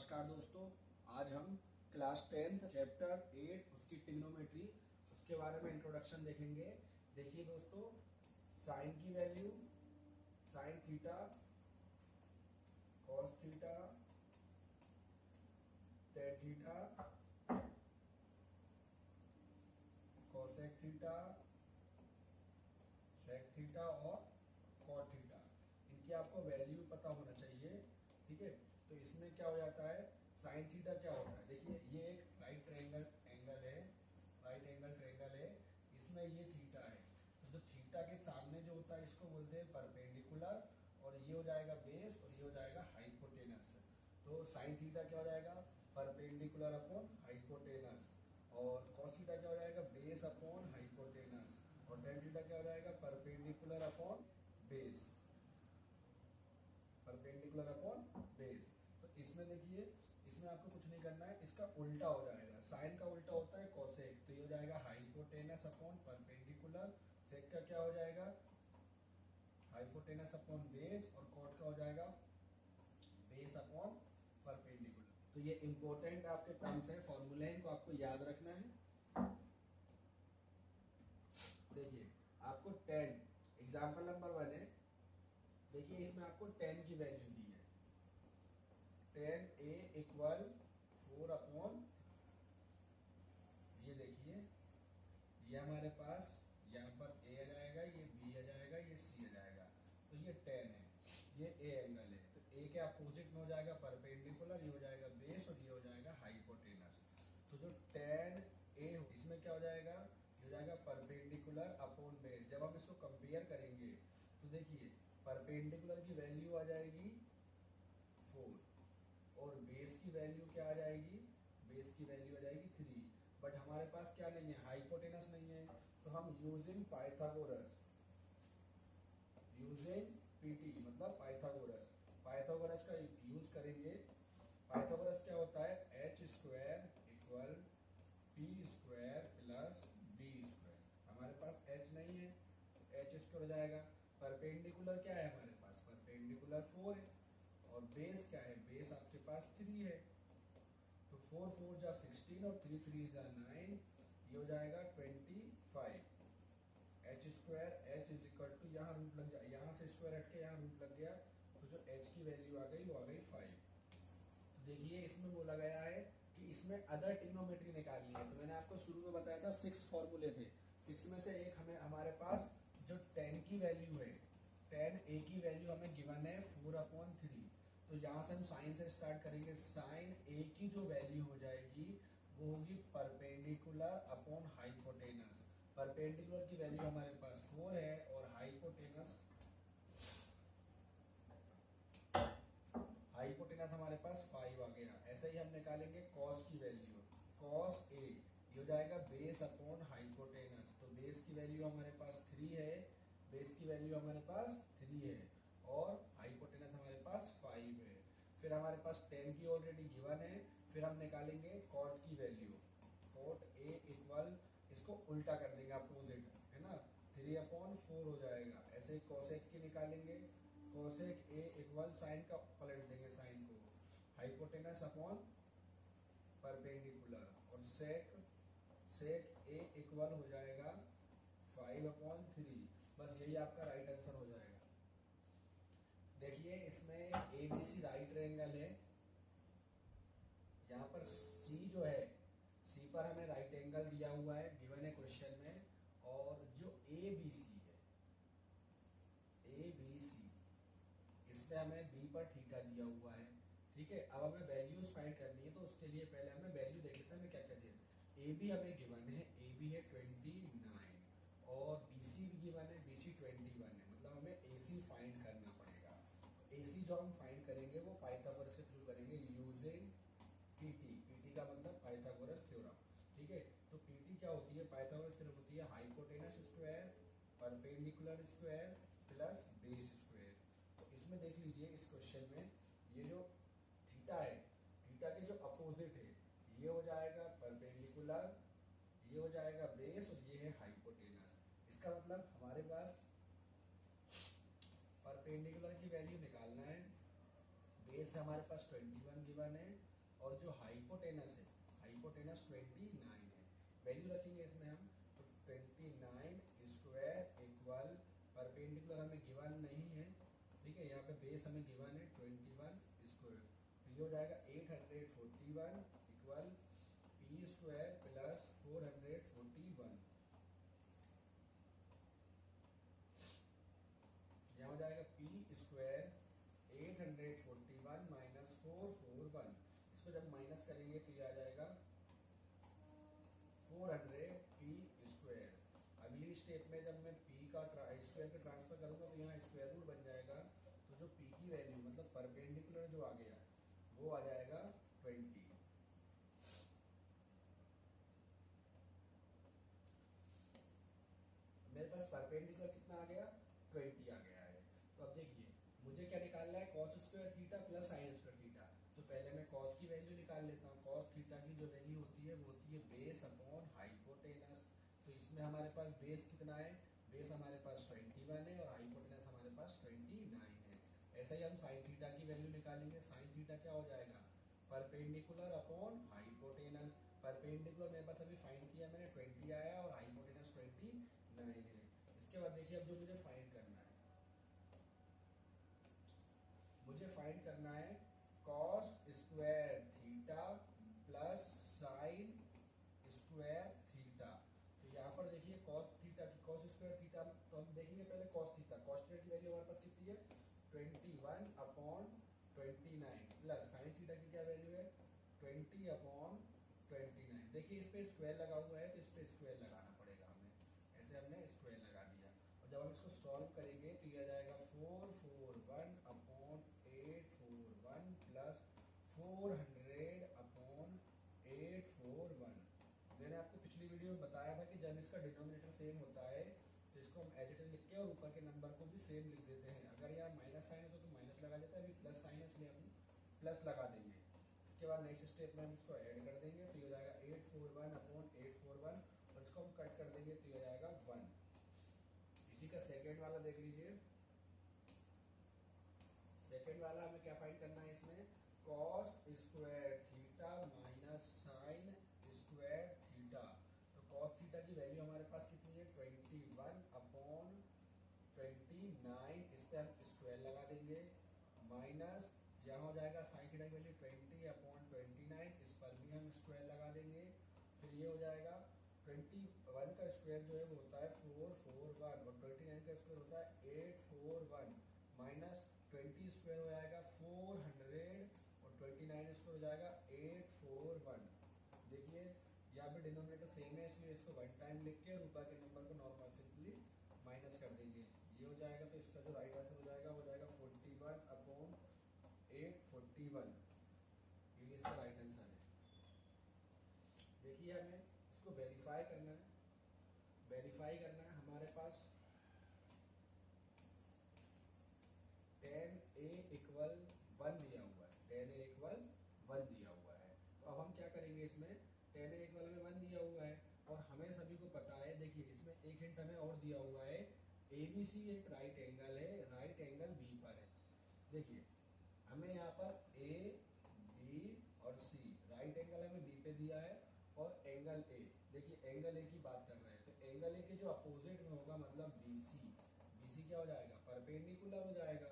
नमस्कार दोस्तों, आज हम क्लास 10th चैप्टर 8 उसकी ट्रिग्नोमेट्री उसके बारे में इंट्रोडक्शन देखेंगे। देखिए दोस्तों, साइन की value sine theta, cos theta, tan theta, cosec theta, sec theta और कॉट थीटा, इनकी आपको वैल्यू पता होना चाहिए। ठीक है, तो इसमें क्या हो जाता है, साइन थीटा क्या होता है। देखिए, ये एक राइट ट्रायंगल ट्रायंगल है, इसमें ये थीटा है। तो जो थीटा के सामने जो होता है इसको बोलते हैं परपेंडिकुलर, और ये हो जाएगा बेस और ये हो जाएगा हाइपोटेनस। तो साइन थीटा क्या हो जाएगा, परपेंडिकुलर अपॉन हाइपोटेनस, और कॉस थीटा क्या हो जाएगा, बेस अपॉन हाइपोटेनस, और टेन थीटा क्या हो जाएगा, perpendicular upon base, perpendicular upon base. तो इसमें देखिए, इसमें आपको कुछ नहीं करना है, इसका उल्टा हो जाएगा। साइन का उल्टा होता है कोसेक, तो ये हो जाएगा हाइपोटेनस अपॉन परपेंडिकुलर। सेक का क्या हो जाएगा, हाइपोटेनस अपॉन बेस, और कॉट का हो जाएगा बेस अपॉन परपेंडिकुलर। तो ये इंपॉर्टेंट आपके टर्म्स है, फॉर्मूले हैं, इनको आपको याद रखना है। देखिए, आपको 10 एग्जाम्पल नंबर 1 है। देखिए, इसमें आपको 10 की वैल्यू दी है, 10 a इक्वल 4 अपॉन, ये देखिए, ये हमारे पास यहाँ पर a आ जाएगा, ये b आ जाएगा, ये c आ जाएगा। तो ये 10 है, ये a एंगल है, तो a के अपोजिट में हो जाएगा परपेंडिकुलर, ये हो जाएगा बेस और ये हो जाएगा हाइपोटेनस। तो जो 10 a इसमें क्या हो जाएगा, ये हो जाएगा परपेंडिकुलर अपॉन बेस। जब हम इसको कंपेयर करेंगे तो देखिए, परपेंडिकुलर की वैल्यू आ जाएगी 4 और बेस की वैल्यू क्या आ जाएगी, बेस की वैल्यू आ जाएगी 3। बट हमारे पास क्या नहीं है, हाइपोटेनस नहीं है। तो हम यूजिंग पाइथागोरस, यूजिंग पीटी मतलब पाइथागोरस का यूज करेंगे। पाइथागोरस क्या होता है, H square equal P square plus B square. हमारे पास एच नहीं है तो एच स्क्वायर हो जाएगा। परपेंडिकुलर क्या है हमारे पास, परपेंडिकुलर 4 है, और बेस क्या है, बेस आपके पास 3 है। तो 4 4 जा 16 और 3 3 जा 9, ये हो जाएगा 25। H square, H is equal to, यहाँ रूट लग जाए, यहाँ से स्क्वायर हट के यहाँ रूट लग गया, तो जो एच की वैल्यू आ गई वो आ गई 5। तो देखिए, इसमें बोला गया है कि इसमें अदर ट्रिग्नोमेट्री निकालनी है। तो मैंने आपको शुरू में बताया था 6 फॉर्मूले थे, 6 में से एक हमें हमारे पास जो 10 की वैल्यू है, 10 a की वैल्यू हमें गिवन है 4/3। तो यहाँ से हम साइन से स्टार्ट करेंगे। साइन a की जो वैल्यू हो जाएगी वो होगी परपेंडिकुलर अपॉन हाइपोटेनस। परपेंडिकुलर की वैल्यू हमारे पास 4 है और हाइपोटेनस हमारे पास 5 आ गया। ऐसे ही हम निकालेंगे कॉस की वैल्यू, कॉस a ये हो जाएगा बेस अपॉन हाइपोटेनस। तो बेस की वैल्यू हमारे पास 3 है, बेस की वैल्यू हमारे पास 3 है और हाइपोटेनस हमारे पास 5 है। फिर हमारे पास 10 की ऑलरेडी गिवन है। फिर हम निकालेंगे कॉट की वैल्यू, कॉट a इक्वल, इसको उल्टा कर देंगे, अपोजिट है ना, 3/4 हो जाएगा। ऐसे ही कोसेक की निकालेंगे, कोसेक a इक्वल, साइन का पलट देंगे, साइन को हाइपोटेनस अपॉन परपेंडिकुलर, और सेक a इक्वल हो जाएगा 5/3। बस यही आपका राइट आंसर हो जाएगा। देखिए, इसमें ABC राइट ट्रायंगल है, यहाँ पर C जो है, C पर हमें राइट एंगल दिया हुआ है, गिवन है क्वेश्चन में। और जो ABC है, ABC, इसमें हमें B पर थीटा दिया हुआ है। ठीक है, अब हमें वैल्यूज फाइंड करनी है, तो उसके लिए पहले हमें वैल्यू देख लेते हैं हमें क्या क्या दिया है। AB हमें गिवन है, AB है 29, और BC भी गिवन है, BC 21 है। मतलब हमें AC फाइंड करना पड़ेगा। AC जो हम फाइंड करेंगे वो पाइथागोरस के थ्रू करेंगे, यूजिंग पीटी का मतलब पाइथागोरस थ्योरम। ठीक है, तो पीटी क्या होती है, पाइथागोरस थ्योरम होती है hypotenuse square perpendicular square plus base square. तो इसमें देख लीजिए, इस क्वेश्चन में ये जो थीटा है, थीटा के जो अपोजिट है, ये हो जाएगा परपेंडिकुलर, ये हो जाएगा बेस, और ये है हाइपोटेनस। इसका मतलब हमारे पास परपेंडिकुलर की वैल्यू निकालना है, बेस हमारे पास 21 गिवन है और जो हाइपोटेनस है, हाइपोटेनस 29 है। वैल्यू रखेंगे इसमें हम, तो 29 स्क्वायर इक्वल परपेंडिकुलर हमें गिवन नहीं है, ठीक है, यहाँ पे बेस हमें गिवन है 21 स्क्वायर, तो ये हो जाएगा 841 इक्वल पी स्क्वायर प्लस 441, यहाँ हो जाएगा पी स्क्वायर 841 माइनस 441, इसको जब माइनस करेंगे तो ये आ जाएगा 400 पी स्क्वायर। अगली स्टेप में जब मैं पी का स्क्वायर का ट्रांसफर करूंगा तो यहाँ स्क्वायर रूट बन जाएगा, तो जो पी की वैल्यू मतलब परपेंडिकुलर जो आ गया वो आ जाएगा 20। मेरे पास परपेंडिकुलर कितना आ गया, 20 आ गया है। तो अब देखिए मुझे क्या निकालना है, cos square theta plus sine square theta. तो पहले मैं कॉस की वैल्यू निकाल लेता हूँ। कॉस थीटा की जो वैल्यू होती है वो होती है बेस अपॉन हाइपोटेनस। तो इसमें हमारे पास बेस कितना है, बेस हमारे पास 21 है और हाइपोटेनस हमारे पास 29 है। ऐसा ही हम साइन थीटा की वैल्यू निकालेंगे। साइन थीटा क्या हो जाएगा, परपेंडिकुलर अपॉन हाइपोटेनस। परपेंडिकुलर मेरे पास अभी फाइंड किया मैंने, 20 आया और हाइपोटेनस 29 है। इसके बाद देखिए अब जो मुझे फाइंड करना है, मुझे फाइंड करना है cos square theta plus sine square theta. तो यहाँ पर देखिए कॉस थीटा की कॉस स्क्वायर थीटा, तो हम देखेंगे पहले कॉस थीटा। कॉस थीटा की वैल्यू हमारे पास कितनी है, 21 अपॉन 29 प्लस साइन थीटा की क्या वैल्यू है, 20 अपॉन 29। देखिए इस पर स्क्वायर लगा हुआ है तो इस पर स्क्वायर लगाना पड़ेगा हमें, ऐसे हमने स्क्वायर लगा दिया। और जब हम इसको सॉल्व करेंगे तो यह जाएगा 441 अपॉन 841 प्लस 400 अपॉन 841। मैंने आपको पिछली वीडियो में बताया था कि जब इसका डिनोमिनेटर सेम होता है तो इसको हम एज इट इज लिख के और ऊपर के नंबर को भी सेम लिख देते हैं। अगर यहाँ माइनस साइन है तो माइनस लगा देते हैं, अभी प्लस साइन है इसलिए हम प्लस लगा देंगे। इसके बाद नेक्स्ट स्टेप में हम इसको ऐड कर देंगे तो ये हो जाएगा 841 अपॉन 841 और इसको हम कट कर देंगे तो ये हो जाएगा 1। इसी का सेकेंड वाला देख लीजिए। सेकेंड वाला हमें क्या फाइंड करना है, इसमें cos square theta minus sine square theta. तो कॉस थीटा की वैल्यू हमारे पास कितनी है, 21 अपॉन 29, इस पर हम स्क्वायर लगा देंगे, माइनस यहाँ हो जाएगा साइन थीटा की वैल्यू 20 अपॉन 29, इस पर भी हम स्क्वायर लगा देंगे। फिर ये हो जाएगा 21 का स्क्वायर जो है वो होता है 441 और 29 का स्क्वायर होता है 841 माइनस 20 स्क्वायर हो जाएगा 400 और 29 स्क्वायर हो जाएगा 841। देखिए यहाँ पे डिनोमिनेटर सेम है इसलिए इसको वन टाइम लिख के और ऊपर के नंबर को नॉर्मल सिंपली माइनस कर देंगे। ये हो जाएगा तो इसका जो राइट आंसर हो जाएगा वो जाएगा 41 अपॉन 841। ये इसका राइट आंसर है। देखिए हमें इसको वेरीफाई करना है। वेरीफाई करना है, हमारे पास tan a इक्वल 1 दिया हुआ है, tan a इक्वल 1 दिया हुआ है। तो अब हम क्या करेंगे, इसमें tan a इक्वल में 1 दिया हुआ है और हमें सभी को पता है। देखिए इसमें एक हिंट हमें और दिया हुआ है, ABC एक राइट एंगल है, राइट एंगल B पर है। देखिए हमें यहाँ पर A, B और C राइट एंगल हमें B पे दिया है और एंगल A, देखिए एंगल A की बात कर रहे हैं तो एंगल A के जो अपोजिट में होगा मतलब BC क्या हो जाएगा, परपेंडिकुलर हो जाएगा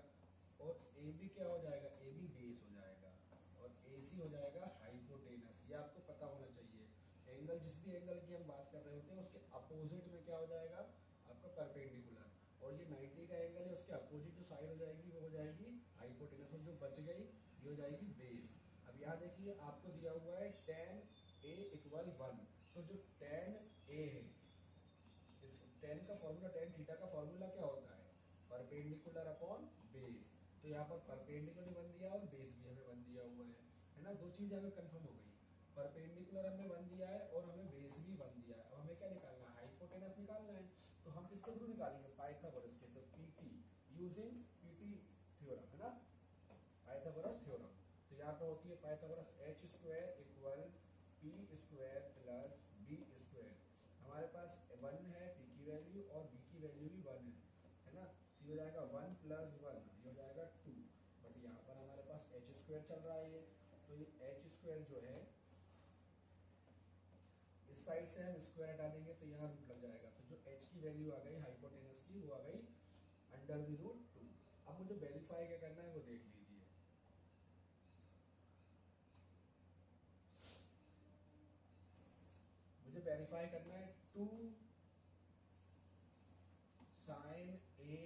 और AB क्या हो जाएगा, AB बेस हो जाएगा और AC हो जाएगा हाइपोटेनस। ये आपको पता होना चाहिए। एंगल जिस भी एंगल की हम बात कर रहे होते हैं उसके अपोजिट में क्या हो जाएगा, आपका परपेंडिकुलर। और ये 90 का एंगल है, उसके अपोजिट जो साइड हो जाएगी वो हो जाएगी हाइपोटेनस और जो बच गई ये हो जाएगी बेस। अब यहाँ देखिए आपको दिया हुआ है tan a इक्वल 1, तो जो tan a है, इस tan का फॉर्मूला, tan थीटा का फॉर्मूला क्या होता है, परपेंडिकुलर अपॉन बेस। तो यहाँ पर परपेंडिकुलर वन दिया और बेस भी हमें वन दिया हुआ है ना। दो चीज़ हमें कंफर्म हो गई, परपेंडिकुलर हमें वन दिया है और हमें बेस भी वन दिया है। अब हमें क्या निकालना है, हाइपोटेनस निकालना है। तो हम किसके थ्रू निकालेंगे, पाइथागोरस के, तो पीटी यूजिंग पीटी थ्योरम है ना, पाइथागोरस थ्योरम। तो यहाँ पे होती है Pythagoras h square equal P square plus B square. हमारे पास 1 है p की वैल्यू और b की वैल्यू भी 1 है ना। तो ये हो जाएगा 1 + 1, ये हो जाएगा 2, बट यहाँ पर हमारे पास h स्क्वायर स्क्वायर जो है, इस साइड से हम स्क्वायर हटा देंगे तो यहाँ रूट लग जाएगा, तो जो h की वैल्यू आ गई हाइपोटेनस की वो आ गई √2। अब मुझे वेरीफाई क्या करना है वो देख लीजिए। मुझे वेरीफाई करना है 2 साइन ए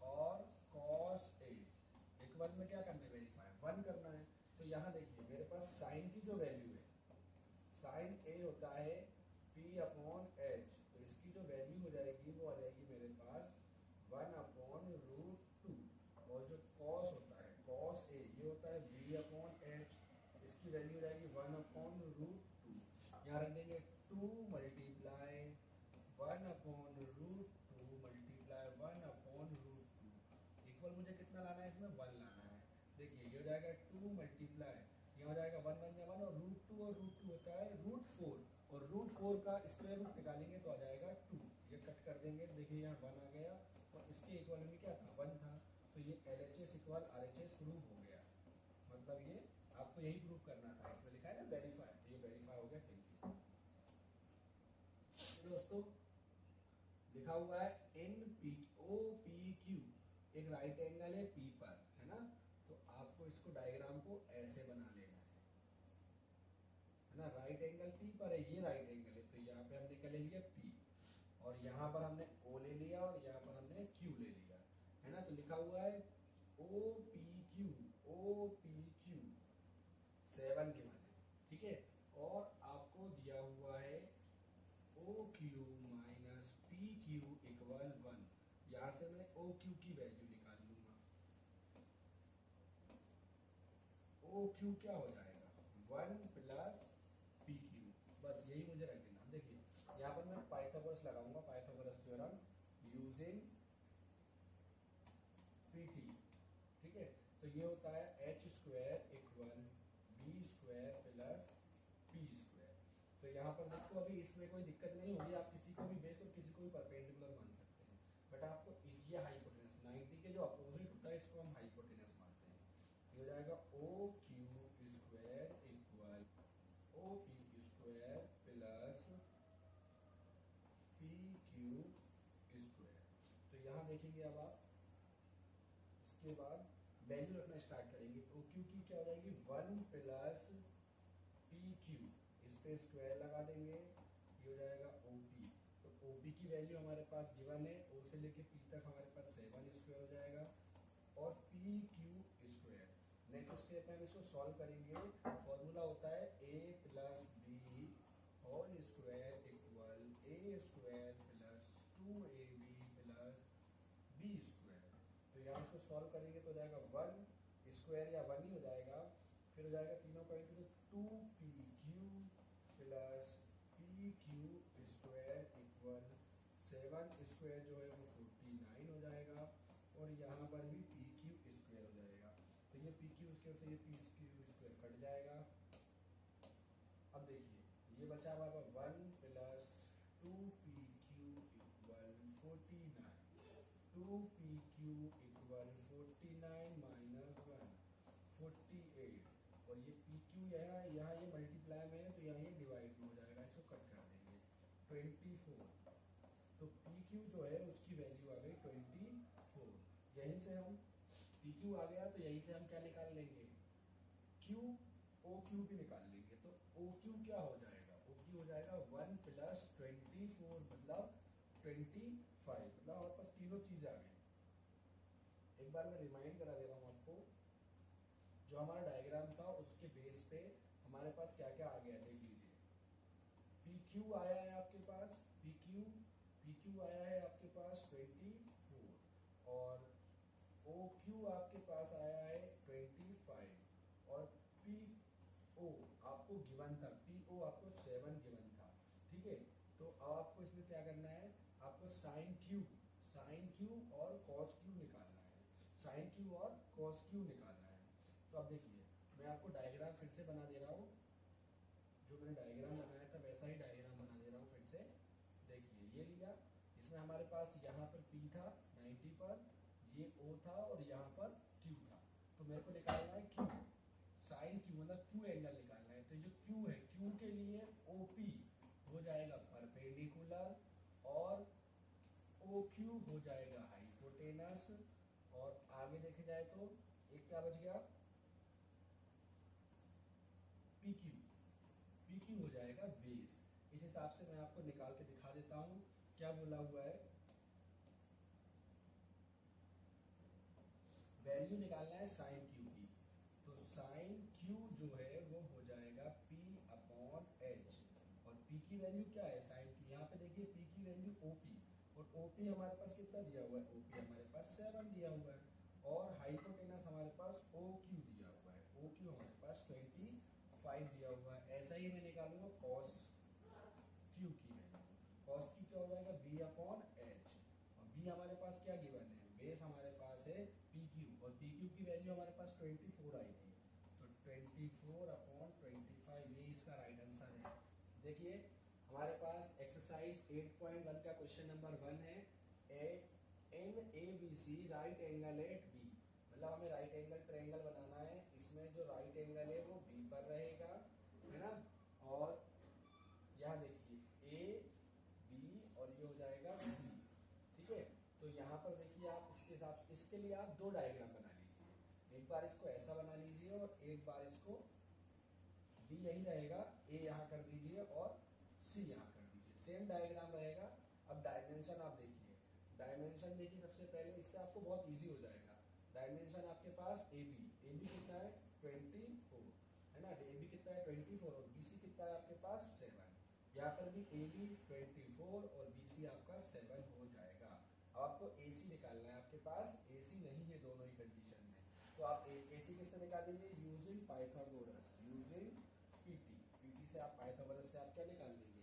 और कॉस ए इक्वल में क्या करना है वेरीफाई 1 करना है। तो यहाँ देखिए मेरे पास साइन की जो वैल्यू है, साइन ए होता है p/h, तो इसकी जो वैल्यू हो जाएगी वो आ जाएगी मेरे पास 1/√2, और जो कॉस होता है कॉस ए ये होता है b/h, इसकी वैल्यू हो जाएगी 1/√2। यहाँ रख देंगे 2 मल्टीप्लाई 1/√2 मल्टीप्लाई 1/√2 इक्वल मुझे कितना लाना है, इसमें 1 लाना है। देखिए ये हो जाएगा 2 मल्टीप्लाई, यहाँ हो जाएगा 1 1 1 और √2 और √2 होता है √4, और √4 का स्क्वायर रूट निकालेंगे तो आ जाएगा 2। ये कट कर देंगे, देखिए यहाँ 1 आ गया और इसके इक्वल में क्या था 1 था, तो ये LHS इक्वल RHS प्रूव हो गया। मतलब ये आपको यही प्रूव करना था, इसमें लिखा है ना वेरीफाई, तो ये वेरीफाई हो गया। थैंक यू दोस्तों। लिखा हुआ है NPOPQ, एक राइट एंगल है P पर, है ना, तो आपको इसको डायग्राम को ऐसे बना लेना है ना। राइट एंगल P पर है, ये राइट एंगल है, तो यहाँ पे हमने क्या ले लिया P, और यहाँ पर हमने O ले लिया और यहाँ पर हमने Q ले लिया, है ना। तो लिखा हुआ है OPQ 7 के माने, ठीक है, और आपको दिया हुआ है OQ माइनस PQ इक्वल 1। यहाँ से मैं OQ की वैल्यू निकाल लूंगा। OQ क्या हो जाएगा 1 प्लस PQ, बस यही मुझे रख देना। देखिए यहाँ पर मैं पाइथागोरस लगाऊंगा, पाइथागोरस थ्योरम यूजिंग PT, ठीक है। तो ये होता है h² equal b² plus p²। तो यहाँ पर देखो अभी इसमें कोई दिक्कत नहीं होगी, आप किसी को भी बेस और किसी को भी परपेंडिकुलर मान सकते हैं, बट आपको ये हाइपोटेनस 90 के जो अपोजिट होता है इसको हम हाइपोटेनस मानते हैं। ये हो जाएगा OQ² equal OP² plus PQ²। तो यहाँ देखेंगे अब आप, इसके बाद वैल्यू रखना स्टार्ट करेंगे। OQ की क्या हो जाएगी 1 प्लस PQ, इस पे स्क्वायर लगा देंगे, ये हो जाएगा OP। तो OP की वैल्यू हमारे पास गिवन है, O से लेके P तक हमारे पास 7² हो जाएगा, और PQ²। नेक्स्ट स्टेप में हम इसको सॉल्व करेंगे। फॉर्मूला होता है A plus B whole square equal A² plus 2AB plus B²। तो यहाँ इसको सॉल्व करेंगे तो हो जाएगा 1² या 1 ही हो जाएगा, फिर हो जाएगा तीनों का into 2PQ plus PQ² equal 7² जो है वो 49 हो जाएगा, और यहाँ पर भी PQ² हो जाएगा। तो ये PQ² से ये PQ² कट जाएगा। अब देखिए ये बचा हुआ 1 plus 2PQ equal 49, 2PQ equal 49 minus 1 48, और ये PQ यहाँ ये मल्टीप्लाई में है तो यहाँ ये डिवाइड में हो जाएगा, इसको कट कर देंगे 24। तो PQ जो है उसकी वैल्यू आ गई 24। यहीं से हम PQ आ गया तो यहीं से हम क्या निकाल लेंगे OQ भी निकाल लेंगे। तो OQ क्या हो जाएगा, OQ हो जाएगा 1 प्लस 24 मतलब 25, मतलब हमारे पास तीनों चीज आ गई। एक बार मैं रिमाइंड करा दे रहा हूँ आपको, जो हमारा डायग्राम था उसके बेस पे हमारे पास क्या क्या आ गया देख लीजिए। PQ आया है आपके पास, PQ आया है आपके पास 24, और OQ आपके पास आया है 25, और PO आपको गिवन था, PO आपको 7 गिवन था, ठीक है। तो अब आपको इसमें क्या करना है, आपको साइन Q और कॉस Q निकालना है, साइन Q और कॉस Q निकालना है। तो अब देखिए मैं आपको डायग्राम फिर से बना दे रहा हूँ, जो मैंने डायग्राम बनाया था वैसा ही डायग्राम बना दे रहा हूँ फिर से। देखिए ये लिया, इसमें हमारे पास यहाँ पर P था 90 पर, ये O था और यहाँ पर Q था, तो मेरे को निकालना है Q, साइन Q मतलब Q एंगल निकालना है। क्या बच गया, पी क्यू, पी क्यू हो जाएगा बेस। इस हिसाब से मैं आपको निकाल के दिखा देता हूँ क्या बोला हुआ है। वैल्यू निकालना है साइन क्यू की, तो साइन क्यू जो है वो हो जाएगा P अपॉन एच, और P की वैल्यू क्या है साइन की, यहाँ पे देखिए P की वैल्यू OP, और OP हमारे पास कितना दिया हुआ है, OP हमारे पास 7 दिया हुआ है, और हाइपोटेनस हमारे पास OQ दिया हुआ है, OQ हमारे पास 25 दिया हुआ है। ऐसा ही मैं निकालूंगा कॉस क्यू की वैल्यू, कॉस की क्या हो जाएगा B अपॉन एच, और B हमारे पास क्या गिवन है, बेस हमारे पास है पी क्यू, और पी क्यू की वैल्यू हमारे पास 24 आई थी, तो 24 अपॉन 25 ये इसका राइट आंसर है। देखिए हमारे पास एक्सरसाइज 8.1 का क्वेश्चन नंबर 1 है, an A B C right angle at B, मतलब हमें राइट एंगल ट्रायंगल बनाना है, इसमें जो राइट एंगल है वो बी पर रहेगा, है ना, और यहाँ देखिए ए बी और ये हो जाएगा सी, ठीक है। तो यहाँ पर देखिए आप इसके हिसाब से, इसके लिए आप दो डायग्राम बना लीजिए, एक बार इसको ऐसा बना लीजिए और एक बार इसको, बी यही रहेगा, ए यहाँ कर दीजिए और सी यहाँ कर दीजिए, सेम डायग्राम रहेगा। अब डायमेंशन आप देखिए, डायमेंशन देखिए सबसे पहले, इससे आपको बहुत इजी हो जाएगा। डायमेंशन आपके पास ए बी कितना है 24, है ना, ए बी कितना है 24, और बी सी कितना है आपके पास 7, यहाँ पर भी ए बी 24 और बी सी आपका 7 हो जाएगा। अब आपको ए सी निकालना है, आपके पास ए सी नहीं है दोनों ही कंडीशन में, तो आप ए सी किससे निकालेंगे, यूजिंग पाइथागोरस, यूजिंग पीटी से आप पाइथागोरस से आप क्या निकाल लेंगे,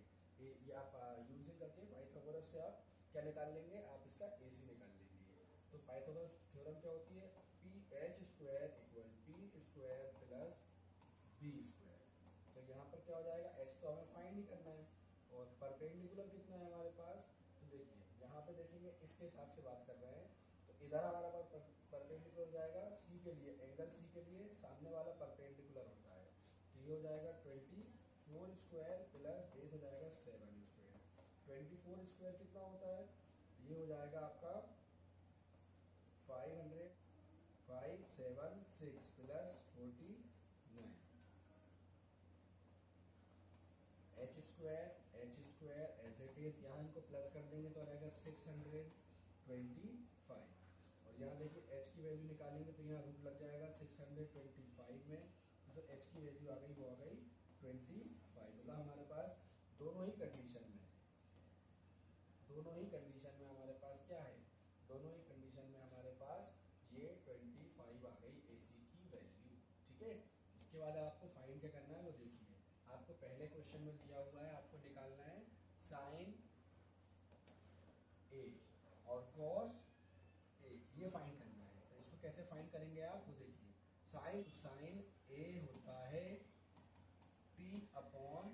ये आप यूजिंग करके पाइथागोरस से आप क्या निकाल लेंगे, आप इसका ए सी निकाल लेंगे। तो पाइथागोरस थ्योरम क्या होती है, P H square equal P square plus B square, तो यहाँ पर क्या हो जाएगा, एच तो हमें फाइंड ही करना है, और परपेंडिकुलर कितना है हमारे पास, तो देखिए यहाँ पे देखेंगे इसके हिसाब से बात कर रहे हैं, तो इधर हमारा पास परपेंडिकुलर हो जाएगा सी के लिए, एंगल सी के लिए सामने वाला परपेंडिकुलर होता है, तो ये हो जाएगा 24 स्क्वायर प्लस बेस हो जाएगा 7 स्क्वायर, 24 स्क्वायर कितना होता है, ये हो जाएगा आपका 576 plus 49, H square as it is, यहाँ इनको प्लस कर देंगे तो रहेगा 625, और यहाँ देखिए एच की वैल्यू निकालेंगे तो यहाँ रूट लग जाएगा 625 में, तो एच की वैल्यू आ गई, वो आ गई 25, मतलब हमारे पास दोनों ही कंडीशन में, दोनों ही कंडीशन में हमारे पास क्या है, दोनों ही कंडीशन में हमारे पास ये 25 आ गई ए सी की वैल्यू, ठीक है। इसके बाद आपको फाइंड क्या करना है वो देखिए, आपको पहले क्वेश्चन में दिया हुआ है, आपको निकालना है साइन ए और कॉस ए, ये फाइंड करना है, तो इसको कैसे फाइंड करेंगे आप वो देखिए, साइन ए होता है पी अपॉन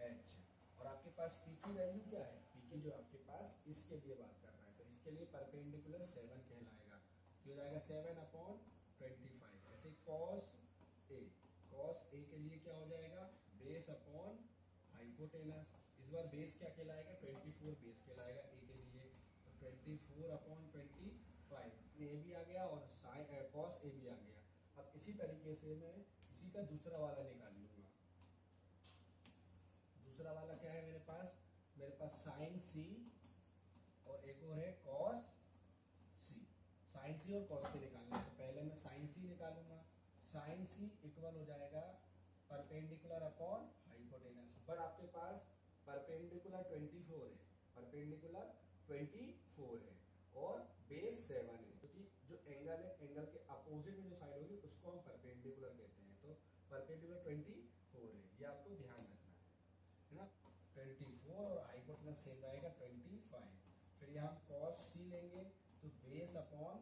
एच, और आपके पास पी की वैल्यू क्या है, पी की जो आपके पास इसके लिए बात कर रहा है, तो इसके लिए परपेंडिकुलर 7 कहलाएगा, तो हो जाएगा 7 अपॉन 25, ऐसे कॉस ए के लिए क्या हो जाएगा, बेस अपॉन हाइपोटेनस, इस बार बेस क्या कहलाएगा 24 बेस कहलाएगा ए के लिए, तो 24 अपॉन 25 ए भी आ गया और साइन कॉस ए भी आ गया। अब इसी तरीके से मैं इसी का दूसरा वाला निकाल लूंगा, दूसरा वाला क्या है मेरे पास साइन सी और एक और है कॉस सी, साइन सी और कॉस सी निकालना है, तो पहले मैं साइन सी निकालूंगा, साइन सी इक्वल हो जाएगा परपेंडिकुलर अपॉन हाइपोटेनस, पर आपके पास परपेंडिकुलर 24 है, परपेंडिकुलर 24 है और बेस 7 है, क्योंकि जो एंगल है एंगल के अपोजिट में जो साइड होगी उसको हम परपेंडिकुलर कहते हैं, तो परपेंडिकुलर 24 है, ये आपको ध्यान रखना है ना, 24 और हाइपोटेनस सेम रहेगा 25, फिर यहाँ कॉस सी लेंगे तो बेस अपॉन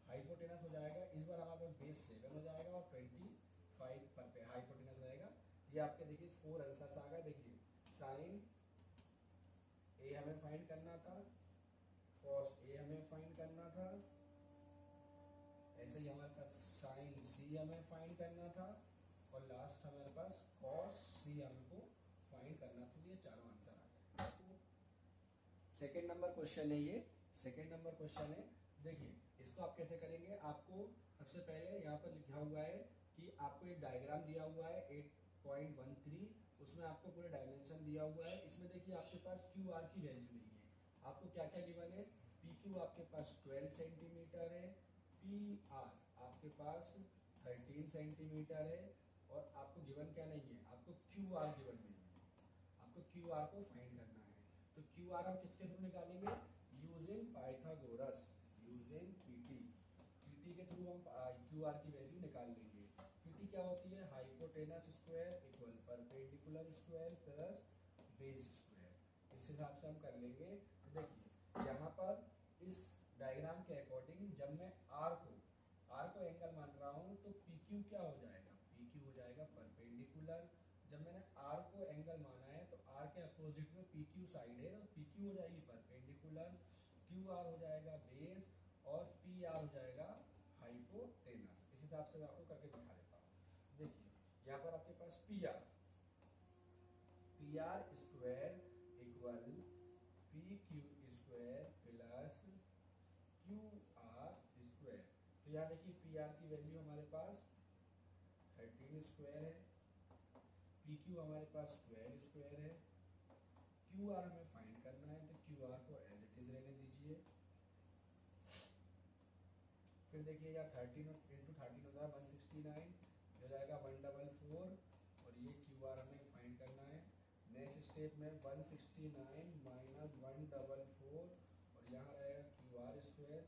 हाइपोटेनस हो जाएगा, इस बार हमारे पास बेस 7 हो जाएगा और 25 पर पे हाइपोटेनस रहेगा, ये आपके देखिए 4 आंसर्स आ गए। देखिए साइन ए हमें फाइंड करना था, कॉस ए हमें फाइंड करना था, ऐसे ही हमारे पास साइन सी हमें फाइंड करना था, और लास्ट हमारे पास कॉस सी हमको फाइंड करना था, ये चारों आंसर आ गए। सेकेंड नंबर क्वेश्चन है ये, सेकेंड नंबर क्वेश्चन है, देखिए इसको आप कैसे करेंगे, आपको सबसे पहले यहाँ पर लिखा हुआ है कि आपको एक डायग्राम दिया हुआ है 8.13, उसमें आपको पूरे डायमेंशन दिया हुआ है। इसमें देखिए आपके पास क्यू आर की वैल्यू नहीं है, आपको क्या क्या गिवन है, पी क्यू आपके पास 12 सेंटीमीटर है, पी आर आपके पास 13 सेंटीमीटर है, और आपको गिवन क्या नहीं है, आपको क्यू आर गिवन नहीं है, आपको क्यू आर को फाइंड करना है। तो क्यू आर हम किसके थ्रू निकालेंगे, using Pythagoras, using PT, PT के थ्रू हम क्यू आर की वैल्यू निकाल लेंगे। पीटी क्या होती है, hypotenuse square equal perpendicular square plus base square. इस हिसाब से हम कर लेंगे। तो देखिए यहाँ पर इस डायग्राम के अकॉर्डिंग जब मैं आर को एंगल मान रहा हूँ तो पी क्यू क्या हो जाएगा, पी क्यू हो जाएगा परपेंडिकुलर। जब मैंने आर को एंगल माना है तो आर के अपोजिट में पी क्यू साइड है, तो पी क्यू हो जाएगी परपेंडिकुलर, क्यू आर हो जाएगा बेस, और पी आर हो जाएगा हाइपोटेनस। इस हिसाब से मैं आपको करके दिखा देता हूँ। देखिए यहाँ पर आपके पास P R square equal P Q square plus Q R square. तो यहाँ देखिए पी आर की वैल्यू हमारे पास 13 स्क्वायर है, पी क्यू हमारे पास 12 स्क्वायर है, क्यू आर हमें फाइंड करना है, तो क्यू आर को एज इट इज रहने दीजिए। फिर देखिए यहाँ 13 इंटू 13 होता है 169, हो जाएगा 144, और ये क्यू आर हमें फाइंड करना है। नेक्स्ट स्टेप में 169 माइनस 144, और यहाँ रहेगा क्यू आर स्क्वायर,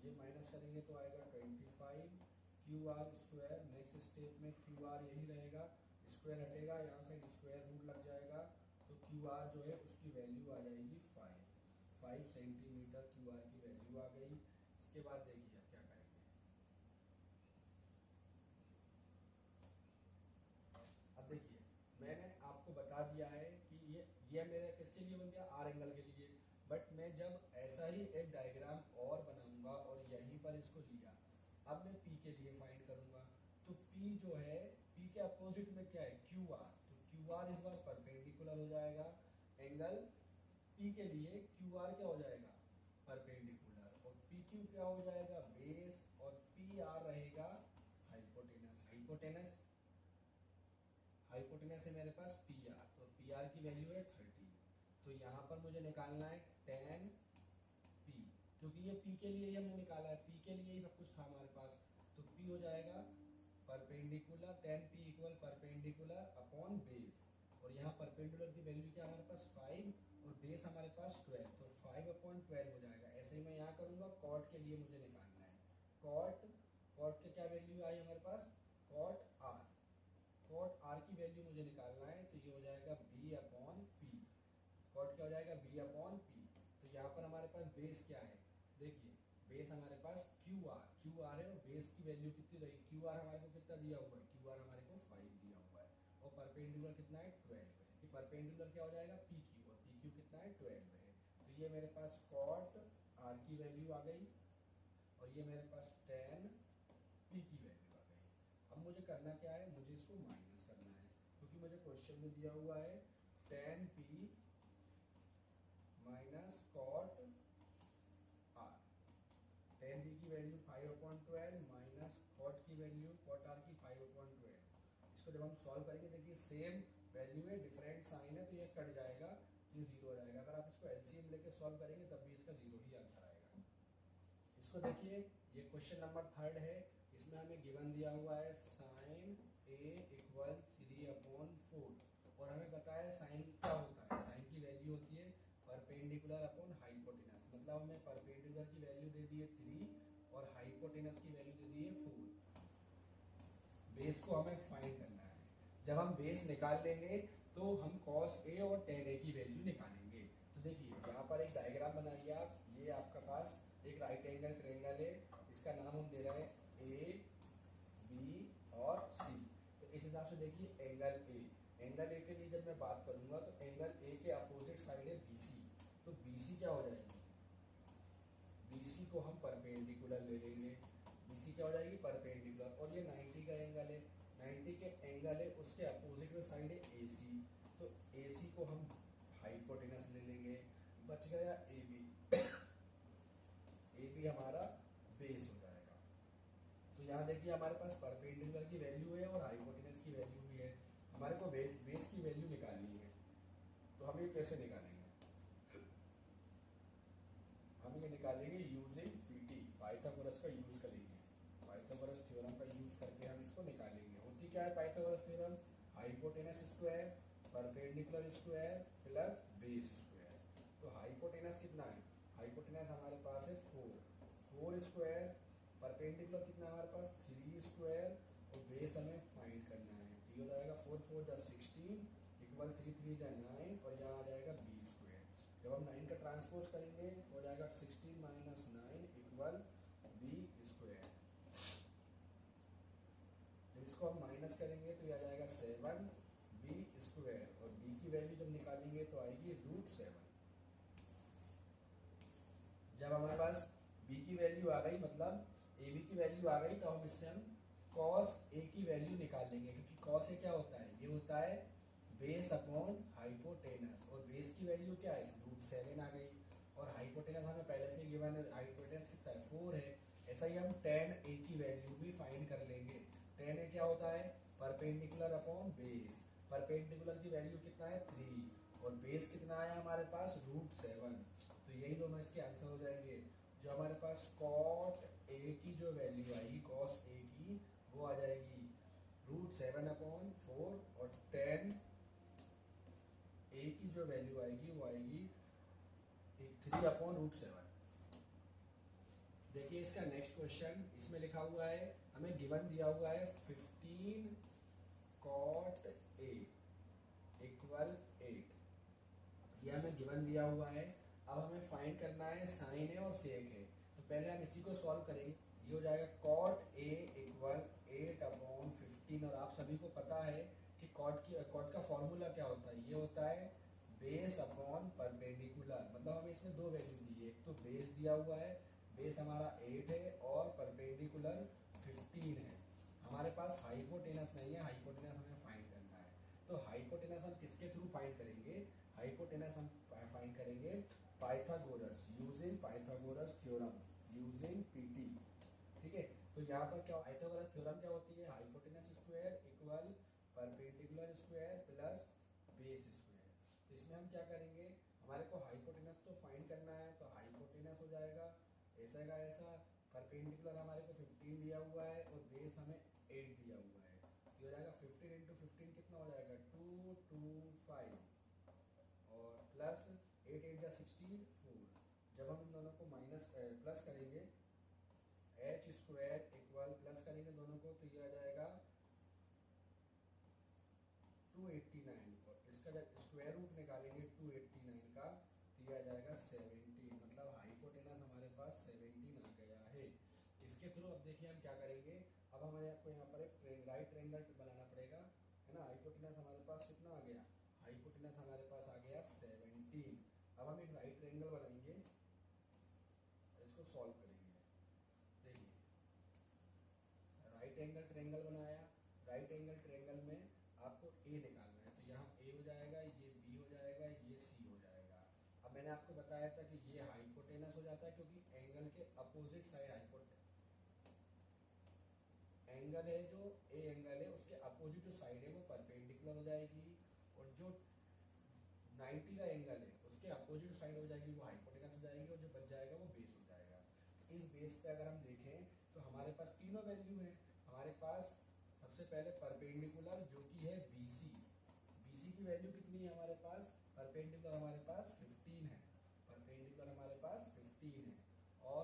ये माइनस करेंगे तो आएगा 25 Q R square. Next step में क्यू आर यही रहेगा, स्क्वायर हटेगा, यहाँ से स्क्वायर रूट लग जाएगा, तो क्यू आर जो है उसकी वैल्यू आ जाएगी 5 सेंटीमीटर क्यू आर की वैल्यू आ गई। इसके बाद देखिए क्या करेंगे, अब देखिए मैंने आपको बता दिया है कि ये मेरे किसके लिए बन गया, आर एंगल के लिए। बट मैं जब ऐसा ही एक डायग्राम और बनाऊंगा और यहीं पर इसको लिया, अब मैं पी के लिए फाइंड करूंगा, तो पी जो है, पी के अपोजिट में क्या है, क्यू आर, तो क्यू आर इस बार परपेंडिकुलर हो जाएगा एंगल पी के लिए, क्यू आर क्या हो जाएगा परपेंडिकुलर, और पी क्यू क्या हो जाएगा बेस, और पी आर रहेगा हाइपोटेनस। हाइपोटेनस है मेरे पास पी आर, तो पी आर की वैल्यू है 30। तो यहाँ पर मुझे निकालना है 10 पी, क्योंकि ये पी के लिए ही हमने निकाला है, पी के लिए ही सब कुछ था हमारे पास। तो पी हो जाएगा perpendicular 10 P equal perpendicular upon base, और यहाँ परपेंडिकुलर की वैल्यू क्या हमारे पास 5, और बेस हमारे पास 12, तो 5/12 हो जाएगा। ऐसे ही मैं यहाँ करूँगा, कॉट के लिए मुझे निकालना है, कॉट के क्या वैल्यू आई हमारे पास, कॉट आर की वैल्यू मुझे निकालना है, तो ये हो जाएगा b/p, कॉट क्या हो जाएगा b/p। तो यहाँ पर हमारे पास बेस क्या है, देखिए बेस हमारे पास क्यू आर है, और बेस की वैल्यू कितनी रही, क्यू आर हमारे को कितना दिया हुआ है, क्यू आर हमारे को 5 दिया हुआ है, और परपेंडिकुलर कितना है 12 है, कि परपेंडिकुलर क्या हो जाएगा पी क्यू, और पी क्यू कितना है 12 है। तो ये मेरे पास कॉट आर की वैल्यू आ गई, और ये मेरे पास 10 पी की वैल्यू आ गई। अब मुझे करना क्या है, मुझे इसको माइनस करना है, क्योंकि मुझे क्वेश्चन में दिया हुआ है 10 P minus cot R. 10 P की वैल्यू 5/12 माइनस कॉट की वैल्यू, कॉट आर की 5/12। इसको जब हम सॉल्व करेंगे, देखिए सेम वैल्यू है, डिफरेंट साइन है, तो ये कट जाएगा, ये जीरो हो जाएगा। अगर आप इसको एलसीएम लेके सॉल्व करेंगे तब भी इसका जीरो ही आंसर आएगा। इसको देखिए, ये क्वेश्चन नंबर 3 है, इसमें हमें गिवन दिया हुआ है साइन ए इक्वल 3/4, और हमें पता है साइन क्या होता है, साइन की वैल्यू होती है परपेंडिकुलर अपॉन हाइपोटेनस, मतलब हमें परपेंडिकुलर की वैल्यू दे दी है 3 और हाइपोटेनस की वैल्यू दे दी है 4। बेस को हमें फाइंड करना है, जब हम बेस निकाल लेंगे तो हम कॉस ए और टेन ए की वैल्यू निकालेंगे। तो देखिए यहाँ पर एक डायग्राम बनाइए आप, ये आपका पास एक राइट एंगल ट्रायंगल है, इसका नाम हम दे रहे हैं ए बी और सी। तो इस हिसाब से देखिए एंगल ए के लिए जब मैं बात करूंगा तो एंगल ए के अपोजिट साइड है बी सी, तो बी सी क्या हो जाएगी, BC को हम परपेंडिकुलर ले लेंगे, BC क्या हो जाएगी परपेंडिकुलर, और ये 90 का एंगल है, 90 के एंगल है उसके अपोजिट में साइड है AC, तो AC को हम हाइपोटेनस ले लेंगे, बच गया AB, AB हमारा बेस हो जाएगा। तो यहाँ देखिए हमारे पास परपेंडिकुलर की वैल्यू है और हाइपोटेनस की वैल्यू भी है। हमारे को बेस की वैल्यू निकालनी है, तो हम ये कैसे निकालेंगे? हम ये निकालेंगे यूजिंग पीटी, पाइथागोरस का यूज करेंगे। पाइथागोरस थ्योरम का यूज करके हम इसको निकालेंगे। होती क्या है Pythagoras theorem? Hypotenuse square perpendicular square plus base square. तो हाइपोटेनस कितना है? हाइपोटेनस हमारे पास है 4 स्क्वायर, परपेंडिकुलर कितना है हमारे पास 3 स्क्वायर, और बेस हमें फाइंड करना है। तो ये हो जाएगा 4 4 जा 16 इक्वल 3 3 जा 9, और यहाँ आ जाएगा बी स्क्वायर। जब हम 9 का ट्रांसपोज करेंगे हो जाएगा 16 माइनस 9 इक्वल बी स्क्वायर। जब इसको हम माइनस करेंगे तो ये आ जाएगा 7 बी स्क्वायर, और बी की वैल्यू जब निकालेंगे तो आएगी √7। जब हमारे पास बी की वैल्यू आ गई, मतलब ए बी की वैल्यू आ गई, तो हम इससे हम कॉस ए की वैल्यू निकाल लेंगे, क्योंकि कॉस ए क्या होता है? ये होता है बेस अपॉन हाइपोटेनस, और बेस की वैल्यू क्या है? √7 आ गई, और हाइपोटेनस हमें पहले से गिवन है, हाइपोटेनस कितना है? 4 है। ऐसा ही हम tan ए की वैल्यू भी फाइंड कर लेंगे। tan ए क्या होता है? Perpendicular upon base. परपेंडिकुलर की वैल्यू कितना है? 3, और बेस कितना है हमारे पास? √7। तो यही दोनों इसके आंसर हो जाएंगे। जो हमारे पास कॉट ए की जो वैल्यू आएगी, कॉस ए की, वो आ जाएगी √7/4, और tan ए की जो वैल्यू आएगी वो आएगी 3/√7। देखिए इसका नेक्स्ट क्वेश्चन, इसमें लिखा हुआ है, हमें गिवन दिया हुआ है 15 कॉट ए इक्वल 8। ये हमें गिवन दिया हुआ है। अब हमें फाइंड करना है साइन है और सेक है। तो पहले हम इसी को सॉल्व करेंगे। ये हो जाएगा कॉट ए इक्वल 8/15, और आप सभी को पता है कि कॉट का फॉर्मूला क्या होता है? ये होता है बेस अपॉन परपेंडिकुलर। मतलब हमें इसमें दो वैल्यू दी है, एक तो बेस दिया हुआ है, बेस हमारा 8 है, और परपेंडिकुलर 15 है। हमारे पास हाइपोटेनस नहीं है, हाइपोटेनस हमें फाइंड करना है। तो हाइपोटेनस हम किसके थ्रू फाइंड करेंगे? हाइपोटेनस हम फाइंड करेंगे Pythagoras, using Pythagoras theorem, using PT. ठीक है, तो यहाँ पर क्या पाइथागोरस थ्योरम क्या होती है? Hypotenuse square equal perpendicular square plus base square. तो इसमें हम क्या करेंगे? हमारे को हाइपोटेनस तो फाइंड करना है, तो हाइपोटेनस हो जाएगा ऐसा का ऐसा। परपेंडिकुलर हमारे को 15 दिया हुआ है, और बेस हमें 8 दिया हुआ है। ये हो जाएगा 15 × 15 कितना हो जाएगा? 225, और प्लस 8 8 जा 16 4। जब हम इन दोनों को माइनस प्लस करेंगे, एच स्क्वायर इक्वल प्लस करेंगे दोनों को, तो ये आ जाएगा 289, और इसका जब स्क्वायर रूट निकालेंगे 289 का, तो ये आ जाएगा 17। मतलब हाइपोटेनस हमारे पास 17 आ गया है। इसके थ्रू अब देखिए हम क्या करेंगे। अब हमें आपको यहाँ पर एक राइट ट्रायंगल बनाना पड़ेगा, है ना। हाइपोटेनस हमारे पास कितना आ गया? हाइपोटेनस हमारे पास आ गया 17। अब हम एक राइट ट्रायंगल बनाएंगे और इसको सॉल्व करेंगे। देखिए राइट एंगल ट्रायंगल बनाया। राइट एंगल ट्रायंगल में आपको ए निकालना है, तो यहाँ ए हो जाएगा, ये बी हो जाएगा, ये सी हो जाएगा। अब मैंने आपको बताया था कि ये हाइपोटेनस हो जाता है, क्योंकि एंगल के अपोजिट साइड एंगल है, जो ए एंगल है उसके अपोजिट जो साइड है वो परपेंडिकुलर हो जाएगी, और जो 90 का एंगल है उसके अपोजिट साइड हो जाएगी वो हाइपोटेनस हो जाएगी, और जो बच जाएगा वो बेस हो जाएगा। तो इस बेस पे अगर हम देखें तो हमारे पास तीनों वैल्यू है। हमारे पास सबसे पहले परपेंडिकुलर जो कि है BC। BC की वैल्यू कितनी है हमारे पास? परपेंडिकुलर हमारे पास 15 है, परपेंडिकुलर हमारे पास 15 है। और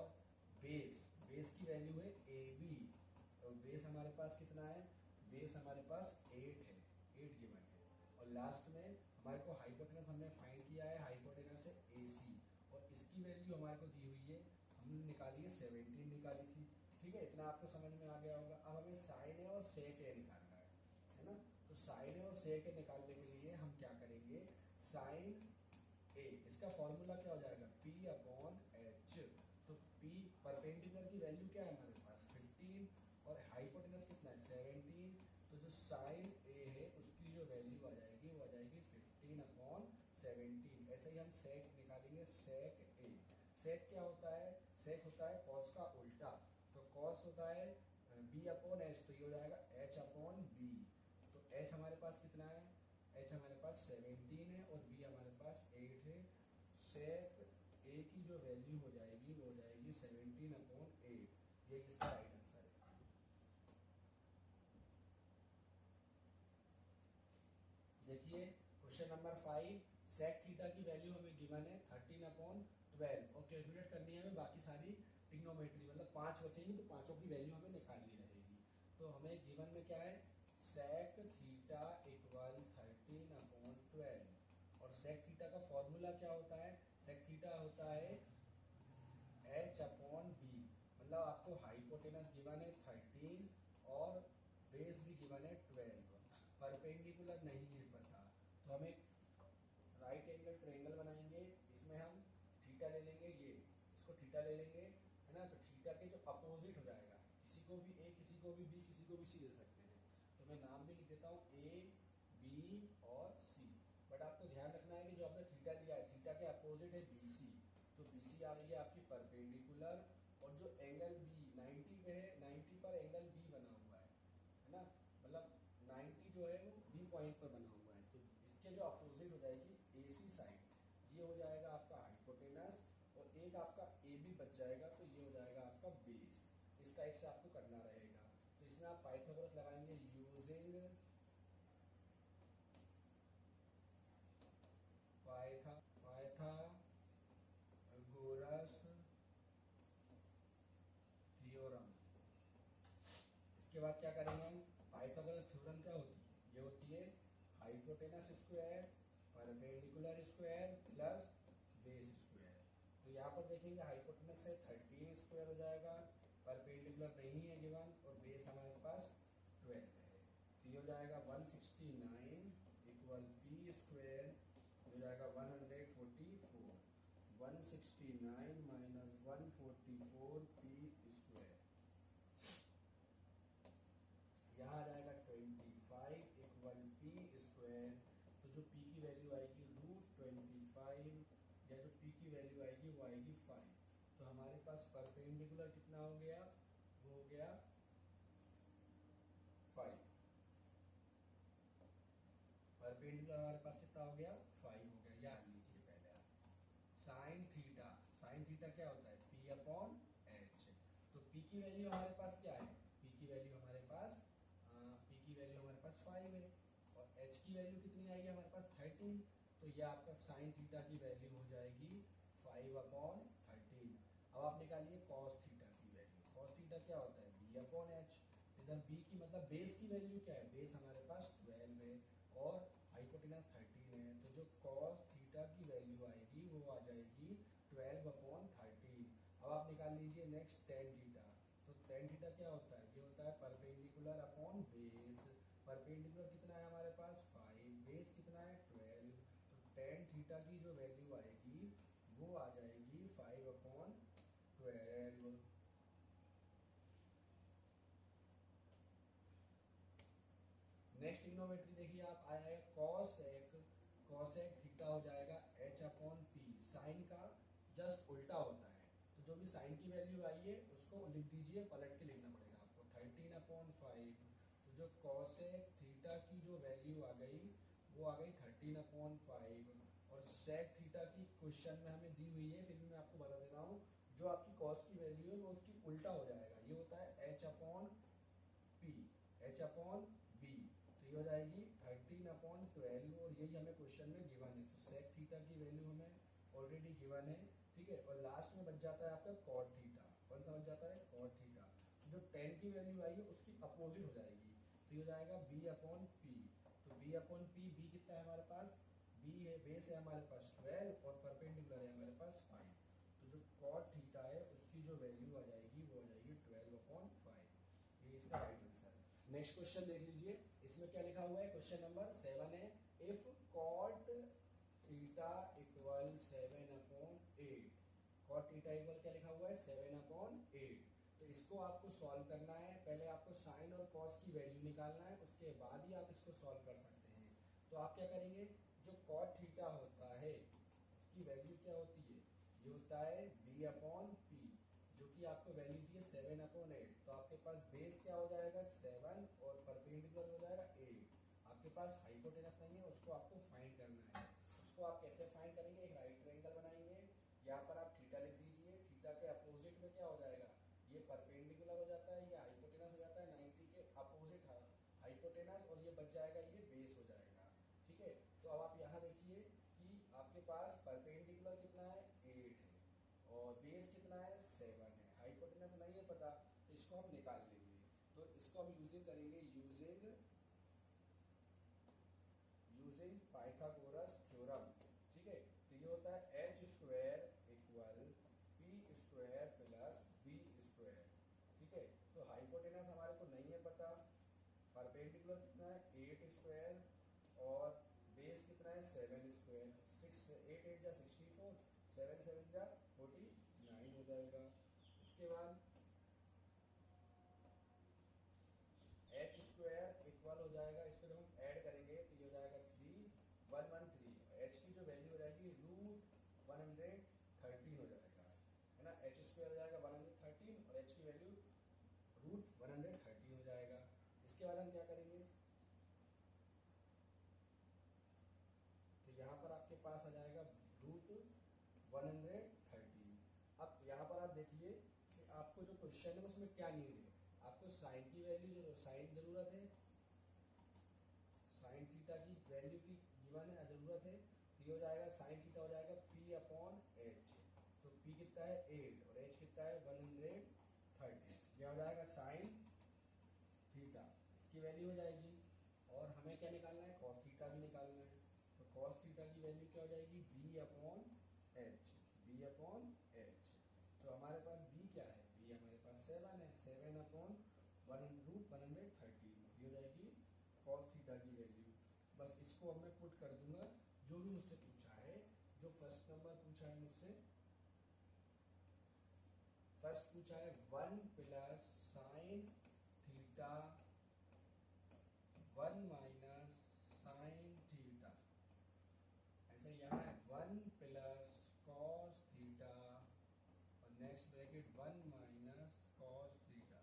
बेस की वैल्यू है AB। तो बेस हमारे पास कितना है? बेस हमारे पास 8 है, 8 गिवन है। और लास्ट में हमारे को हाइपोटेनस हमने फाइंड किया है, हाइपोटेनस है AC, और इसकी वैल्यू हमारे को दी हुई है, हमने निकाली है 17 निकाली थी। ठीक है, इतना आपको समझ में आ गया होगा। अब हमें साइन ए और सेक ए निकालना है ना। तो साइन ए और सेक ए निकालने के लिए हम क्या करेंगे? साइन ए, इसका फॉर्मूला क्या हो जाएगा? P/H। तो P परपेंडिकुलर की वैल्यू क्या है हमारे पास? 15, और हाइपोटेनस कितना है? 17। तो जो साइन ए है उसकी जो वैल्यू आ जाएगी वो आ जाएगी 15/17। ऐसे ही हम सेक निकालेंगे, सेक ए। सेक क्या होता है? सेक होता है कॉस का उल्टा। तो कॉस होता है B ये हो जाएगा h अपॉन b। तो h हमारे पास कितना है, h हमारे पास 17 है और b हमारे पास 8 है। सेक a की जो वैल्यू हो जाएगी वो हो जाएगी 17 अपॉन 8। ये इसका राइट आंसर है। देखिए क्वेश्चन नंबर 5, सेक थीटा की वैल्यू हमें गिवन है 13 अपॉन 12 और कैलकुलेट करनी है हमें बाकी सारी ट्रिग्नोमेट्री, मतलब 5 बचेंगी तो पांचों की वैल्यू हमें निकालनी रहेगी। तो हमें गिवन में क्या है, सेक थीटा इक्वल 13 अपॉन 12 और सेक थीटा का फॉर्मूला क्या होता है, सेक थीटा होता है h अपॉन बी। मतलब आपको हाइपोटेनस गिवन है 13 और बेस भी गिवन है 12, परपेंडिकुलर नहीं है पता, तो हम एक राइट एंगल ट्रायंगल बनाएंगे। इसमें हम थीटा ले लेंगे, ये इसको थीटा ले लेंगे है ना। तो थीटा के जो अपोजिट हो जाएगा, किसी को भी ए किसी को भी बी किसी को भी सी दे सकते हैं, तो मैं नाम भी लिख देता हूँ ए बी और सी। बट आपको ध्यान रखना है कि जो आपने थीटा लिया है थीटा के अपोजिट है बी सी, तो बी सी आ रही है आपकी परपेंडिकुलर और जो एंगल बी 90 पे है 90 पर एंगल बी बना हुआ है ना, मतलब 90 जो है वो बी पॉइंट पर बना हुआ है। तो इसके जो अपोजिट हो जाएगी ए सी साइड, ये हो जाएगा आपका हाइपोटेनस और एक आपका ए बी बच जाएगा, तो ये हो जाएगा आपका बेस। इस टाइप से आपको करना रहेगा। तो इसमें आप पाइथागोरस लगाएंगे यूजिंग पाइथागोरस थ्योरम। इसके बाद क्या करेंगे हम, पाइथागोरस थ्योरम क्या होती है, ये होती है hypotenuse square perpendicular square plus base square. तो यहाँ पर देखेंगे हाइपोटेनस से 13 स्क्वायर हो जाएगा, परपेंडिकुलर नहीं है गिवन और बेस हमारे पास 12 है। तो ये हो जाएगा 169 इक्वल पी स्क्वायर, हो जाएगा 144, 169 माइनस 144 पी स्क्वायर। यहाँ आ जाएगा 25 इक्वल पी स्क्वायर। तो जो पी की वैल्यू आएगी √25 या जो पी की वैल्यू आएगी वो आएगी 5। तो हमारे पास परपेंडिकुलर कितना हो गया, वो हो गया 5। परपेंडिकुलर हमारे पास कितना हो गया, 5 हो गया। याद लीजिए पहले आप साइन थीटा, साइन थीटा क्या होता है पी अपॉन एच। तो पी की वैल्यू हमारे पास क्या है, पी की वैल्यू हमारे पास 5 है और h की वैल्यू कितनी आएगी हमारे पास 13। तो ये आपका साइन थीटा की वैल्यू हो जाएगी 5 अपॉन 13। अब आप निकालिए कॉस थीटा की वैल्यू, कॉस थीटा क्या होता है b अपॉन एच। इधर b की मतलब बेस की वैल्यू क्या है, बेस हमारे पास 12 है और हाइपोटेनस 13 है। तो जो कॉस थीटा की वैल्यू आएगी वो आ जाएगी 12 अपॉन 13। अब आप निकाल लीजिए नेक्स्ट टेन थीटा। तो टेन थीटा क्या होता है, ये होता है परपेंडिकुलर अपॉन बेस। परपेंडिकुलर कितना है हमारे पास 5, बेस कितना है 12। तो टेन थीटा की जो वैल्यू आएगी वो आ जाएगी 5 अपॉन 12। नेक्स्ट ट्रिग्नोमेट्री देखिए आप, आया है कॉसेक, कॉसेक थीटा हो जाएगा h अपॉन पी। साइन का जस्ट उल्टा होता है, तो जो भी साइन की वैल्यू आई है उसको लिख दीजिए, पलट के लिखना पड़ेगा आपको 13 अपॉन 5। तो जो कॉसेक थीटा की जो वैल्यू आ गई वो आ गई 13 अपॉन 5 और सेक थीटा की क्वेश्चन में हमें दी हुई है, फिर भी मैं आपको बता दे रहा हूँ जो आपकी कॉस की वैल्यू है वो उसकी उल्टा हो जाएगा। ये होता है h upon P, h upon B. तो ये हो जाएगी 13 अपॉन 12 और यही हमें क्वेश्चन में गिवन है। तो सेक थीटा की वैल्यू हमें ऑलरेडी गिवन है, ठीक है। और लास्ट में बच जाता है आपका कॉट थीटा। कौन सा बच जाता है, कॉट थीटा। जो 10 की वैल्यू आई है उसकी अपोजिट हो जाएगी, तो ये हो जाएगा बी अपॉन पी। तो बी अपॉन पी, बी कितना है हमारे पास, बी है बेस है हमारे पास 12 और परपेंडिकुलर है हमारे पास 5। तो जो कॉट थीटा है उसकी जो वैल्यू आ जाएगी वो आ जाएगी 12 अपॉन 5। ये इसका राइट आंसर है। नेक्स्ट क्वेश्चन देख लीजिए, इसमें क्या लिखा हुआ है, क्वेश्चन नंबर 7 है। If cot theta equal 7 upon 8, cot theta equal क्या लिखा हुआ है 7 अपॉन 8। तो इसको आपको सॉल्व करना है, पहले आपको साइन और कॉस की वैल्यू निकालना है, उसके बाद ही आप इसको सॉल्व कर सकते हैं। तो आप क्या करेंगे, जो कॉट थीटा होता है उसकी वैल्यू क्या होती है, ये होता है बी अपॉन पी, जो कि आपको वैल्यू दी है 7 अपॉन 8। तो आपके पास बेस क्या हो जाएगा 7 113। अब यहाँ पर आप देखिए कि आपको जो क्वेश्चन है उसमें क्या नीड है, आपको साइन की वैल्यू, साइन ज़रूरत है, साइन थीटा की वैल्यू की गिवन है, ज़रूरत है। तो ये हो जाएगा साइन थीटा हो जाएगा पी अपॉन एच। तो पी कितना है 8 और एच कितना है 130। क्या हो जाएगा साइन थीटा, इसकी वैल्यू हो जाएगी। और हमें क्या निकालना है, कॉस थीटा भी निकालना है। तो कॉस थीटा की वैल्यू क्या हो जाएगी B upon H, B upon H. तो हमारे पास बी क्या है, बी हमारे पास 7 है, 7 अपॉन 1/130 ये हो जाएगी कॉस थीटा की वैल्यू। बस इसको अब मैं पुट कर दूंगा जो भी मुझसे पूछा है, जो फर्स्ट नंबर पूछा है मुझसे, फर्स्ट पूछा है 1 plus sine theta 1 minus sine theta, ऐसा यहाँ है 1 प्लस कॉस थीटा और next bracket 1 minus cos theta.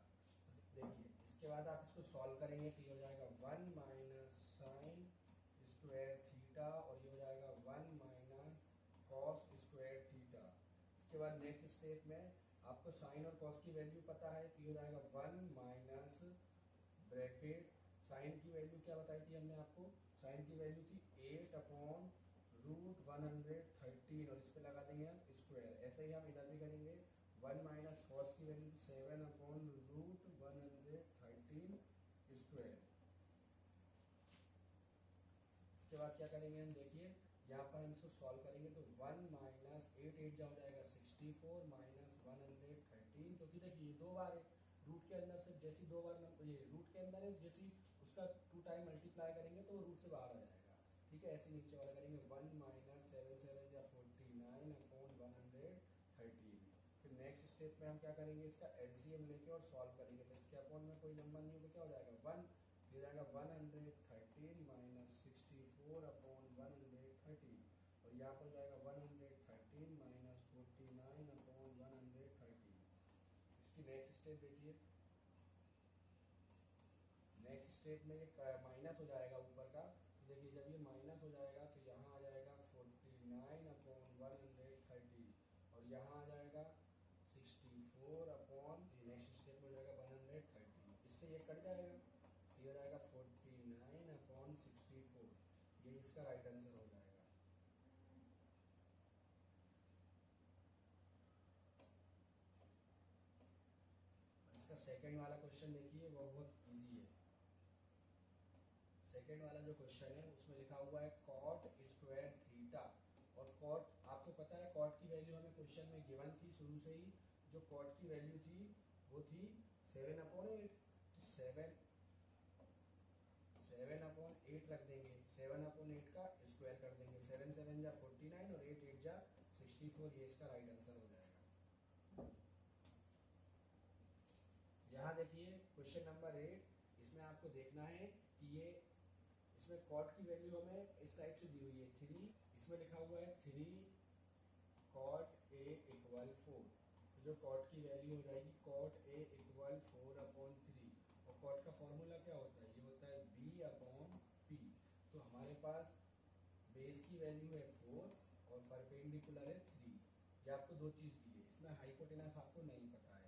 देखिए इसके बाद आप इसको सॉल्व करेंगे तो ये हो जाएगा 1 माइनस साइन स्क्वायर थीटा और ये हो जाएगा 1 माइनस कॉस स्क्वायर थीटा। इसके बाद नेक्स्ट स्टेप में आपको साइन और कॉस की वैल्यू पता है तो ये हो जाएगा 1 माइनस ब्रैकेट, साइन की वैल्यू क्या बताई थी हमने आपको, साइन की वैल्यू थी 8 अपॉन √113 और इस पर लगा देंगे हम स्क्वायर। ऐसे ही हम इधर भी करेंगे, 1 माइनस कॉस की वैल्यू 7 अपॉन √113 स्क्वायर। इसके बाद क्या करेंगे हम, देखिए यहाँ पर हम इसको सॉल्व करेंगे तो 1 माइनस 8 जा हो जाएगा 64 माइनस 113, क्योंकि देखिए दो बार है रूट के अंदर से, जैसी दो बार ये रूट के अंदर है जैसी उसका 2 टाइम मल्टीप्लाई करेंगे तो रूट से बाहर आ जाएगा। ठीक है, ऐसे नीचे वाला करेंगे 1 माइनस 7 या 49 अपॉन 113। फिर नेक्स्ट स्टेप में हम क्या करेंगे, इसका एलसीएम लेके और सॉल्व करेंगे। तो इसके अपॉन में कोई नंबर नहीं हो तो क्या हो जाएगा 1, ये जाएगा 113 माइनस 64 अपॉन 113 और यहाँ पर जाएगा 113 माइनस 49 अपॉन 113। इसकी नेक्स्ट स्टेप देखिए, नेक्स्ट स्टेप में ये माइनस हो जाएगा ऊपर का। तो देखिए जब ये माइनस हो जाएगा तो यहाँ आ जाएगा 49 अपॉन 113 और यहाँ आ जाएगा 64 अपॉन, नेक्स्ट स्टेप में हो जाएगा 113। इससे ये कट जाएगा, ये हो जाएगा 49 अपॉन 64, ये इसका राइट आंसर हो जाएगा। इसका सेकंड वाला क्वेश्चन देखिए, वो बहुत इजी है। सेकंड वाला जो क्वेश्चन है उसमें लिखा हुआ है कॉट स्क्वायर थीटा और कॉट, आपको पता है कॉट की वैल्यू हमें क्वेश्चन में गिवन थी शुरू से ही, जो कॉट की वैल्यू थी वो थी 7 अपॉन 8। तो 7 अपॉन 8 रख देंगे, 7 अपॉन 8 का स्क्वायर कर देंगे, 7 7 जा 49 और 8 8 जा 64, ये इसका राइट आंसर हो जाएगा। यहाँ देखिए क्वेश्चन नंबर 8, इसमें आपको देखना है कि ये, इसमें कॉट की वैल्यू हमें इस टाइप से दी हुई है 3, इसमें लिखा हुआ है 3 कॉट ए इक्वल 4। तो जो कॉट की वैल्यू हो जाएगी कॉट ए इक्वल 4 अपॉन 3 और कॉट का फॉर्मूला क्या होता है, ये होता है बी अपॉन पी। तो हमारे पास बेस की वैल्यू है 4 और परपेंडिकुलर है 3। ये आपको दो चीज़ दी है, इसमें हाइपोटेनस आपको नहीं पता है,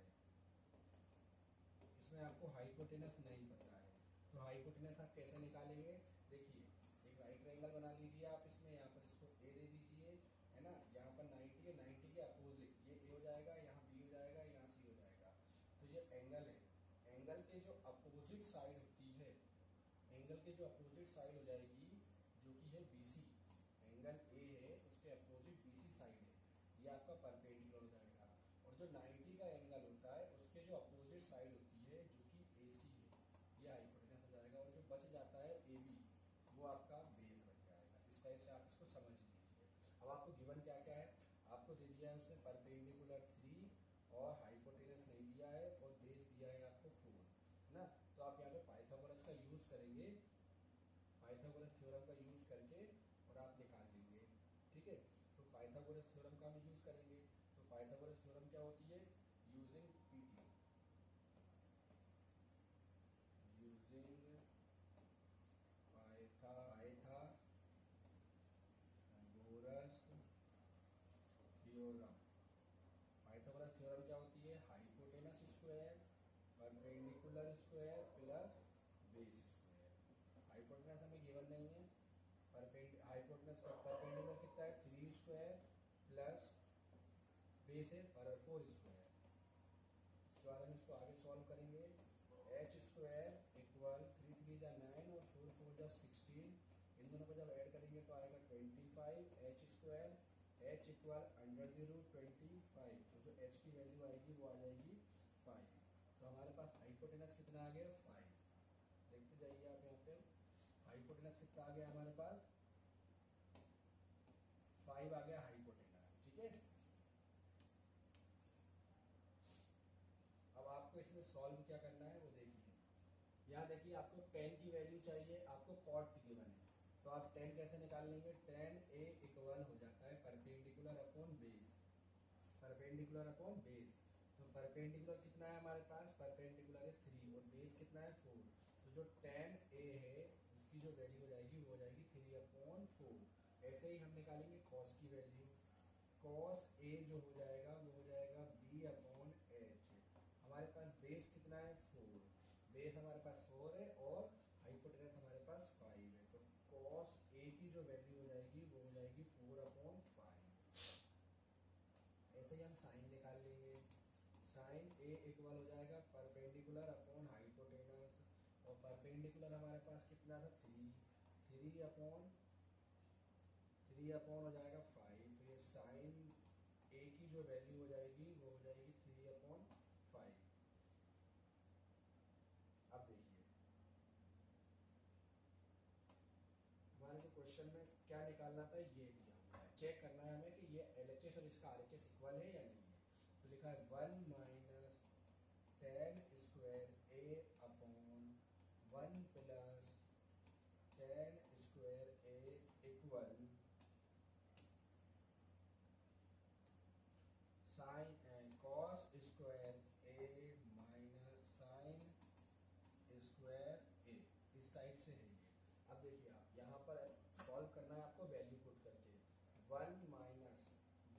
इसमें आपको हाइपोटेनस नहीं पता है। तो हाइपोटेनस आप कैसे निकालेंगे, देखिए एक राइट ट्रायंगल बना लीजिए आप, इसमें यहाँ पर इसको ए दे दीजिए, है ना, यहाँ पर 90 है, 90 के अपोजिट ये ए हो जाएगा, यहाँ बी हो जाएगा, यहाँ सी हो जाएगा। तो ये एंगल है, एंगल के जो अपोजिट साइड होती है, एंगल के जो अपोजिट साइड हो जाएगी जो कि है बीसी, एंगल ए है उसके अपोजिट बीसी साइड है, ये आपका परपेंडिकुलर हो जाएगा। और जो 90 का एंगल होता है उसके जो अपोजिट साइड होती है जो कि एसी है, ये हाइपोटेनस हो जाएगा। और जो बच जाता है ए बी, वो आपका बेस बन जाएगा। इस टाइप से आप इसको समझ लीजिए। अब आपको गिवन क्या क्या है, आपको दे दिया है उसने परपेंडिकुलर 3 और हाइपोटेनस नहीं दिया है और बेस दिया है आपको 4, है ना। तो आप यहाँ पे पाइथागोरस का यूज़ करेंगे, पाइथागोरस थ्योरम का यूज़ करके और आप निकाल लेंगे। ठीक है, तो पाइथागोरस थ्योरम का हम यूज़ करेंगे। तो पाइथागोरस थ्योरम क्या होती है, बेस है पर 4 स्क्वायर। इसके बाद हम इसको आगे सॉल्व करेंगे। एच स्क्वायर इक्वल 3 3 जा 9 और 4 4 जा 16, इन दोनों को जब ऐड करेंगे तो आएगा 25 H square. H equal under the root 25, तो जो एच की वैल्यू आएगी वो आ जाएगी 5। तो हमारे पास हाइपोटेनस कितना आ गया 5। देखते जाइए आप यहाँ पे हाइपोटेनस कितना आ गया हमारे पास 5 आ गया हाइपोटेनस। ठीक है, अब आपको इसमें सॉल्व क्या करना है वो देखिए। यहाँ देखिए आपको tan की वैल्यू चाहिए, आपको cot की गिवन है, तो आप tan कैसे निकाल लेंगे। tan a इक्वल हो जाता है perpendicular upon base, perpendicular upon base. तो परपेंडिकुलर कितना है हमारे पास, परपेंडिकुलर है 3 और बेस कितना है 4। तो जो tan a है उसकी जो वैल्यू हो जाएगी वो हो जाएगी 3/4। ऐसे ही हम निकालेंगे cos की वैल्यू। cos a जो हो जाएगा वो हो जाएगा b/h। हमारे पास बेस कितना है 4, बेस हमारे पास 4 है और हाइपोटेनस हमारे पास 5 है। तो cos a की जो वैल्यू हो जाएगी वो हो जाएगी 4/5। ऐसे ही हम साइन निकाल लेंगे। साइन a इक्वल हो जाएगा परपेंडिकुलर अपॉन हाइपोटेनस, और परपेंडिकुलर हमारे पास कितना था 3 अपॉन हो जाएगा 5। तो ये साइन a की जो वैल्यू हो जाएगी वो हो जाएगी 3/5। अब देखिए हमारे को क्वेश्चन में क्या निकालना था, ये दिया हुआ है, चेक करना है हमें कि ये LHS और इसका RHS इक्वल है या नहीं है। तो लिखा है 1 माइनस tan स्क्वायर a अपॉन 1 plus tan square a equal sine and cos square a minus sine square a। इस टाइप से है ये। अब देखिए आप यहाँ पर सॉल्व करना है आपको वैल्यू पुट करके। 1 माइनस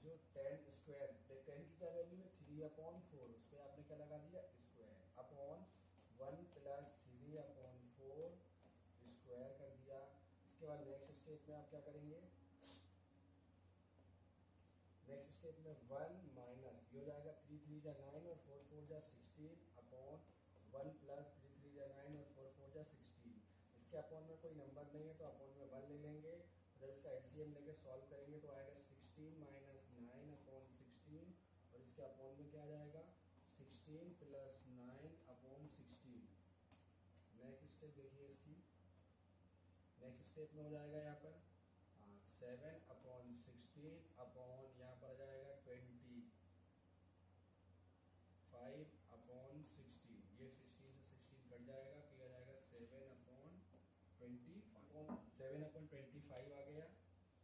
जो tan स्क्वायर, tan की क्या वैल्यू है 3/4, उस पर आपने क्या लगा दिया स्क्वायर, अपॉन 1 प्लस 3/4 स्क्वायर कर दिया। इसके बाद नेक्स्ट स्टेप में आप क्या करेंगे, नेक्स्ट स्टेप में 1 माइनस ये हो जाएगा 3 3 जा 9 और 4 4 जा 16 अपॉन 1 प्लस 3 3 जा 9 और 4 4 जा 16। इसके अपॉन में कोई नंबर नहीं है तो अपॉन में 1 ले लेंगे। जब इसका एलसीएम लेके सॉल्व करेंगे तो आएगा 16 माइनस 9 अपॉन 16, और इसके अपॉन में क्या आ जाएगा 16 प्लस 9 अपॉन 16। नेक्स्ट स्टेप देखिए इसकी, नेक्स्ट स्टेप में हो जाएगा यहाँ पर 7/16 अपॉन यहाँ पर आ जाएगा 25/16। ये 16 से 16 कट जाएगा तो यह आ जाएगा 7/25 आ गया।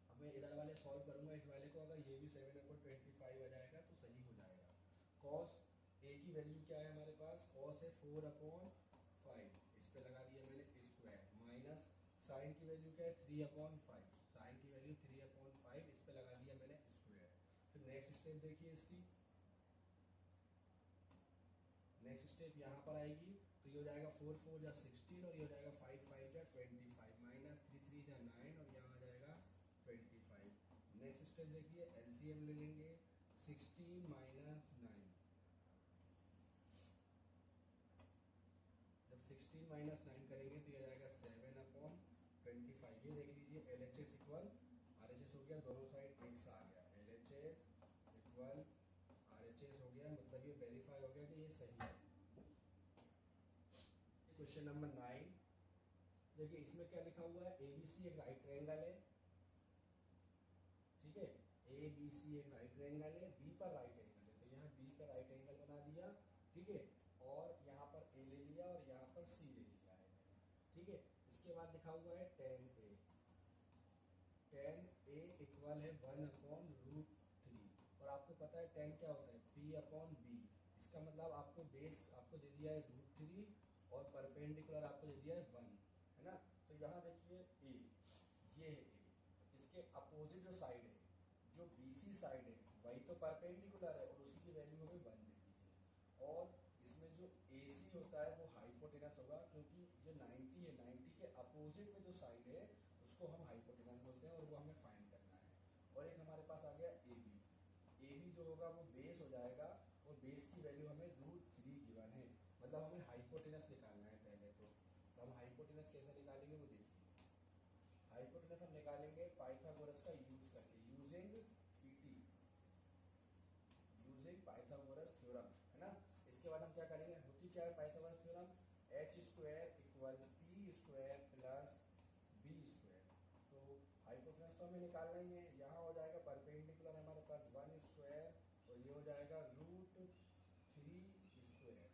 अब मैं इधर वाले सॉल्व करूंगा इस वाले को, अगर ये भी 7/25 आ जाएगा तो सही हो जाएगा। cos a की वैल्यू क्या है हमारे पास, cos है 4/5, इस पे लगा दिया मैंने स्क्वायर, माइनस साइन की वैल्यू क्या है 3/5, साइन की वैल्यू 3/5, इस पे लगा दिया मैंने स्क्वायर। फिर नेक्स्ट स्टेप देखिए इसकी, नेक्स्ट स्टेप यहाँ पर आएगी तो ये हो जाएगा 4 4 जा 16 और ये हो जाएगा 5 5 जा 25, माइनस 3 3 जा 9 और यहाँ आ जाएगा 25। नेक्स्ट स्टेप देखिए एलसीएम ले लेंगे 16 माइनस 9, जब 16 माइनस 9 करेंगे तो ये जाएगा 7/25। ये देख लीजिए LHS इक्वल RHS हो गया, दोनों साइड x आ गया, LHS इक्वल RHS हो गया, मतलब ये वेरीफाई हो गया कि ये सही है। क्वेश्चन नंबर 9 देखिए, इसमें क्या लिखा हुआ है, ABC एक राइट ट्रायंगल है, ठीक है, ABC एक राइट ट्रायंगल है, B पर राइट एंगल है, तो यहाँ B पर राइट एंगल बना दिया, ठीक है, और यहाँ पर A ले लिया और यहाँ पर C ले लिया है मैंने, ठीक है। इसके बाद लिखा हुआ है tan A इक्वल है 1/√3, और आपको पता है tan क्या होता है P/B। इसका मतलब आपको बेस आपको दे दिया है √3 और परपेंडिकुलर आपको दे दिया है 1, है ना। तो यहाँ देखिए A, ये है A, तो इसके अपोजिट जो साइड है, जो BC साइड है वही तो परपेंडिकुलर है और उसी की वैल्यू हमें 1 दे दी है, और इसमें जो AC होता है वो हाइपोटेनस होगा, क्योंकि जो 90 है 90 के अपोजिट में जो साइड है उसको हम हाइपोटेनस बोलते हैं और वो हमें फाइंड करना है। और एक हमारे पास आ गया AB, AB जो होगा वो बेस हाइपोटेनस कैसे निकालेंगे वो देखिए। हाइपोटेनस हम निकालेंगे पाइथागोरस का यूज करके, using PT, using Pythagoras theorem, है ना। इसके बाद हम क्या करेंगे, होती क्या है Pythagoras theorem, H square equal P square plus B square. तो हाइपोटेनस तो हमें निकालना ही है, यहाँ हो जाएगा परपेंडिकुलर हमारे पास 1 स्क्वायर और ये हो जाएगा √3 स्क्वायर,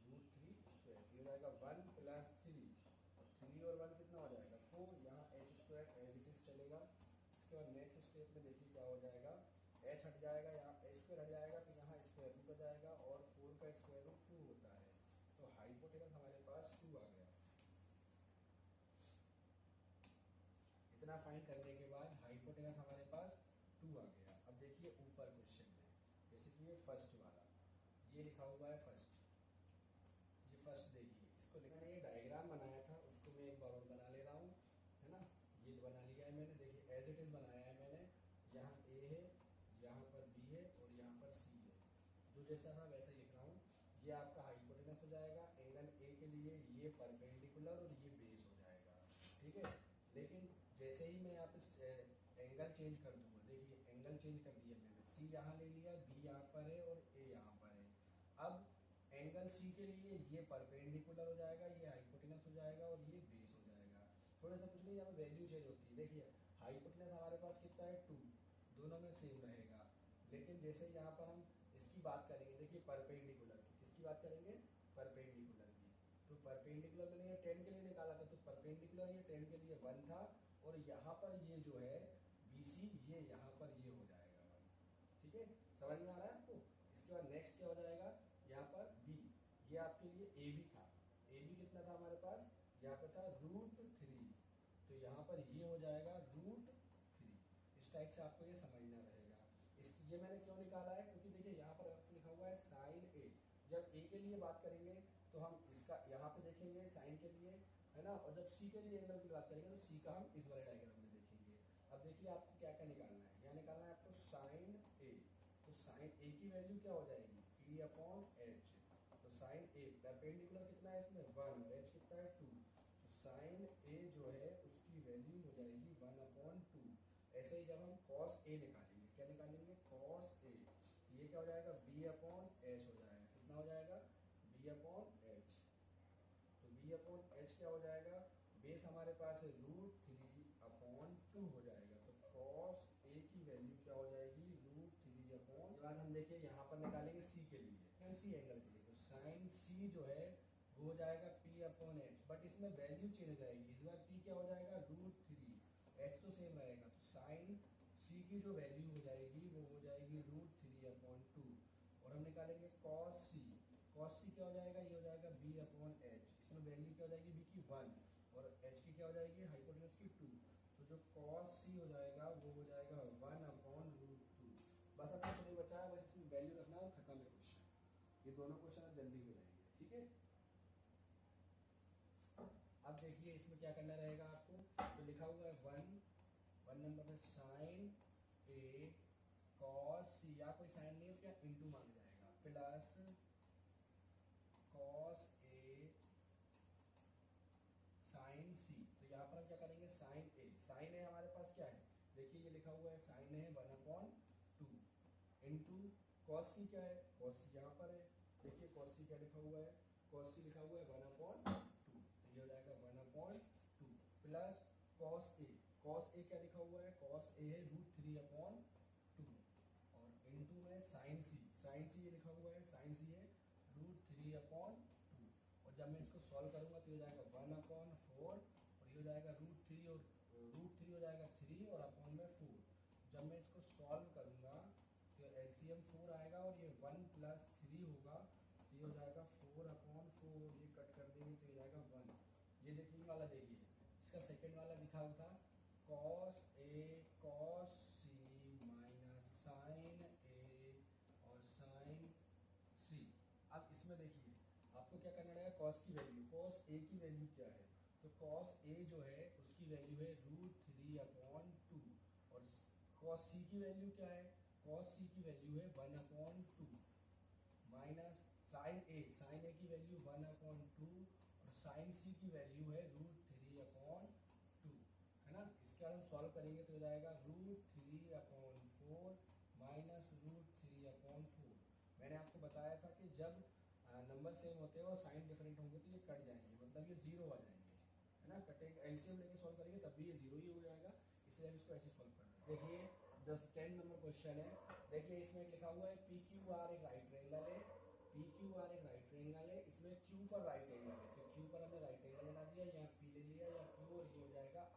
√3 स्क्वायर, ये हो जाएगा 1 प्लस 3 और 3 और 1 कितना हो जाएगा 4, यहाँ H square as it is चलेगा। इसके बाद नेक्स्ट स्टेप में देखिए क्या हो जाएगा, एच हट जाएगा, यहाँ एच स्क्वायर हट जाएगा तो यहाँ स्क्वायर रूट हो जाएगा और 4 का स्क्वायर रूट 2 होता है। तो हाइपोटेनस हमारे पास 2 आ गया। इतना फाइंड करने के बाद हाइपोटेनस हमारे पास 2 आ गया। अब देखिए ऊपर क्वेश्चन में, जैसे कि ये फर्स्ट वाला, ये लिखा हुआ है फर्स्ट, ये फर्स्ट देखिए, इसको मैंने ये डायग्राम बनाया था उसको मैं एक बार और बना ले रहा हूँ, है ना। ये बना लिया है मैंने, देखिए एज इट इज बनाया है मैंने, यहाँ ए है, यहाँ पर बी है और यहाँ पर सी है, जो जैसा था वैसा ही लिख रहा हूँ। ये आपका हाइपोटेनस हो जाएगा, एंगल ए के लिए ये परपेंडिकुलर और ये बेस हो जाएगा, ठीक है। लेकिन जैसे ही मैं यहाँ पे एंगल चेंज कर दूंगा, देखिए एंगल चेंज कर दिया मैंने, सी यहाँ ले लिया, बी यहाँ पर है और ए यहाँ पर है। अब एंगल सी के लिए ये परपेंडिकुलर हो जाएगा, ये हाइपोटेनस हो जाएगा और ये बेस हो जाएगा। थोड़ा सा कुछ नहीं, यहाँ पे वैल्यू चेंज होती है। देखिए हाइपोटेनस हमारे पास कितना है 2, दोनों में सेम रहेगा। लेकिन जैसे यहाँ पर हम इसकी बात करेंगे, देखिए परपेंडिकुलर की, किसकी बात करेंगे, परपेंडिकुलर की। तो परपेंडिकुलर मैंने ये 10 के लिए निकाला था, तो परपेंडिकुलर ये 10 के लिए 1 था और यहाँ पर ये जो है BC, ये यहाँ पर ये हो जाएगा 1, ठीक है। समझ में आ रहा है आपको। इसके बाद नेक्स्ट क्या हो जाएगा, यहाँ पर B, ये आपके लिए AB था, AB कितना था हमारे पास, यहाँ पर था √3, तो यहाँ पर ये हो जाएगा √3। इस टाइप से आपको ये समझना रहेगा। ये मैंने क्यों निकाला है, क्योंकि देखिए यहाँ पर लिखा हुआ है साइन ए, जब ए के लिए बात करेंगे तो हम इसका यहाँ पे देखेंगे साइन के लिए, है ना, और जब सी के लिए एंगल की बात करेंगे तो सी का हम इस वाले डायग्राम में देखेंगे। अब देखिए आपको क्या क्या निकालना है, यहाँ निकालना है आपको साइन ए, तो साइन ए की वैल्यू क्या हो जाएगी P/H, तो साइन ए परपेंडिकुलर कितना है इसमें 1 और एच कितना है 2, तो साइन ए जो है उसकी वैल्यू हो जाएगी 1/2। ऐसे ही जब हम कॉस ए निकालेंगे, क्या निकालेंगे कॉस ए, ये क्या हो जाएगा B/H हो जाएगा, कितना हो जाएगा B/H, तो B/H क्या हो जाएगा, बेस हमारे पास है √3/2 हो जाएगा, तो कॉस ए की वैल्यू क्या हो जाएगी √3/, बाद हम देखिए यहाँ पर निकालेंगे सी के लिए, सी एंगल के लिए, तो साइन सी जो है वो हो जाएगा P/H, बट इसमें वैल्यू चेंज हो जाएगी, इस बार P क्या हो जाएगा √3, H तो सेम रहेगा, तो साइन सी की जो वैल्यू हो जाएगी वो हो जाएगी √3/2, और हम निकालेंगे कॉस सी, कॉस सी क्या हो जाएगा, ये हो जाएगा B/H, इसमें वैल्यू क्या हो जाएगी B की 1 और H की क्या हो जाएगी हाइपोटेनस की 2, तो जो कॉस सी हो जाएगा वो हो जाएगा 1/√2। बस अब कुछ नहीं बचा है, बस इसमें वैल्यू रखना और खत्म है क्वेश्चन। ये दोनों क्वेश्चन अब जल्दी हो जाएंगे, ठीक है। अब देखिए इसमें क्या करना रहेगा आपको, तो लिखा हुआ है 1 नंबर में साइन ए कॉस सी, या कोई साइन नहीं है क्या इंटू मान जाएगा, प्लस कॉस ए साइन सी, तो यहाँ पर हम क्या करेंगे साइन ए, साइन ए हमारे पास क्या है, देखिए ये लिखा हुआ है साइन है 1/2 इंटू कॉस सी क्या है, कॉस सी यहाँ पर है, देखिए कॉस सी क्या लिखा हुआ है, कॉस सी लिखा हुआ है 1/2, तो ये हो जाएगा 1/2 plus cos A, cos A क्या लिखा हुआ है, कॉस ए है √3/2 और इंटू में साइन सी, साइन सी ये लिखा हुआ है, साइन सी है √3/2, और जब मैं इसको सॉल्व करूंगा तो ये हो जाएगा 1/4 और ये हो जाएगा √3 और √3 हो जाएगा 3 और अपॉन में 4। जब मैं इसको सॉल्व करूंगा तो LCM 4 आएगा और ये 1 + 3 होगा, तो ये हो जाएगा 4/4, ये कट कर देंगे तो ये जाएगा 1। ये देखिए वाला, देखिए इसका सेकेंड वाला दिखा हुआ था cos A cos C minus sign ए और साइन सी। अब इसमें देखिए आपको क्या करना है, कॉस की वैल्यू, कॉस ए की वैल्यू क्या है, तो कॉस ए जो है उसकी वैल्यू है √3/2 और कॉस सी की वैल्यू क्या है, कॉस सी की वैल्यू है 1/2 माइनस साइन ए की वैल्यू 1/2 और साइन सी की वैल्यू है √3/2, है ना। इसके बाद हम सॉल्व करेंगे तो हो जाएगा √3/4 माइनस √3/4। मैंने आपको बताया था कि जब नंबर सेम होते हैं और साइन डिफरेंट होंगे तो ये कट जाएंगे, मतलब ये जीरो आ जाएंगे, है ना। कटेंगे, एलसीएम लेके सॉल्व करेंगे तब भी ये जीरो ही हो जाएगा, इसलिए हम इसको ऐसे सॉल्व करते हैं। देखिए 10 नंबर क्वेश्चन है। देखिए इसमें लिखा हुआ है पी क्यू आर एक राइट ट्रायंगल है, पी क्यू आर एक राइट ट्रायंगल है, इसमें क्यू पर राइट एंगल है, तो क्यू पर हमने राइट एंगल बना दिया, यहाँ पी ले लिया, या क्यू और ये हो जाएगा आर,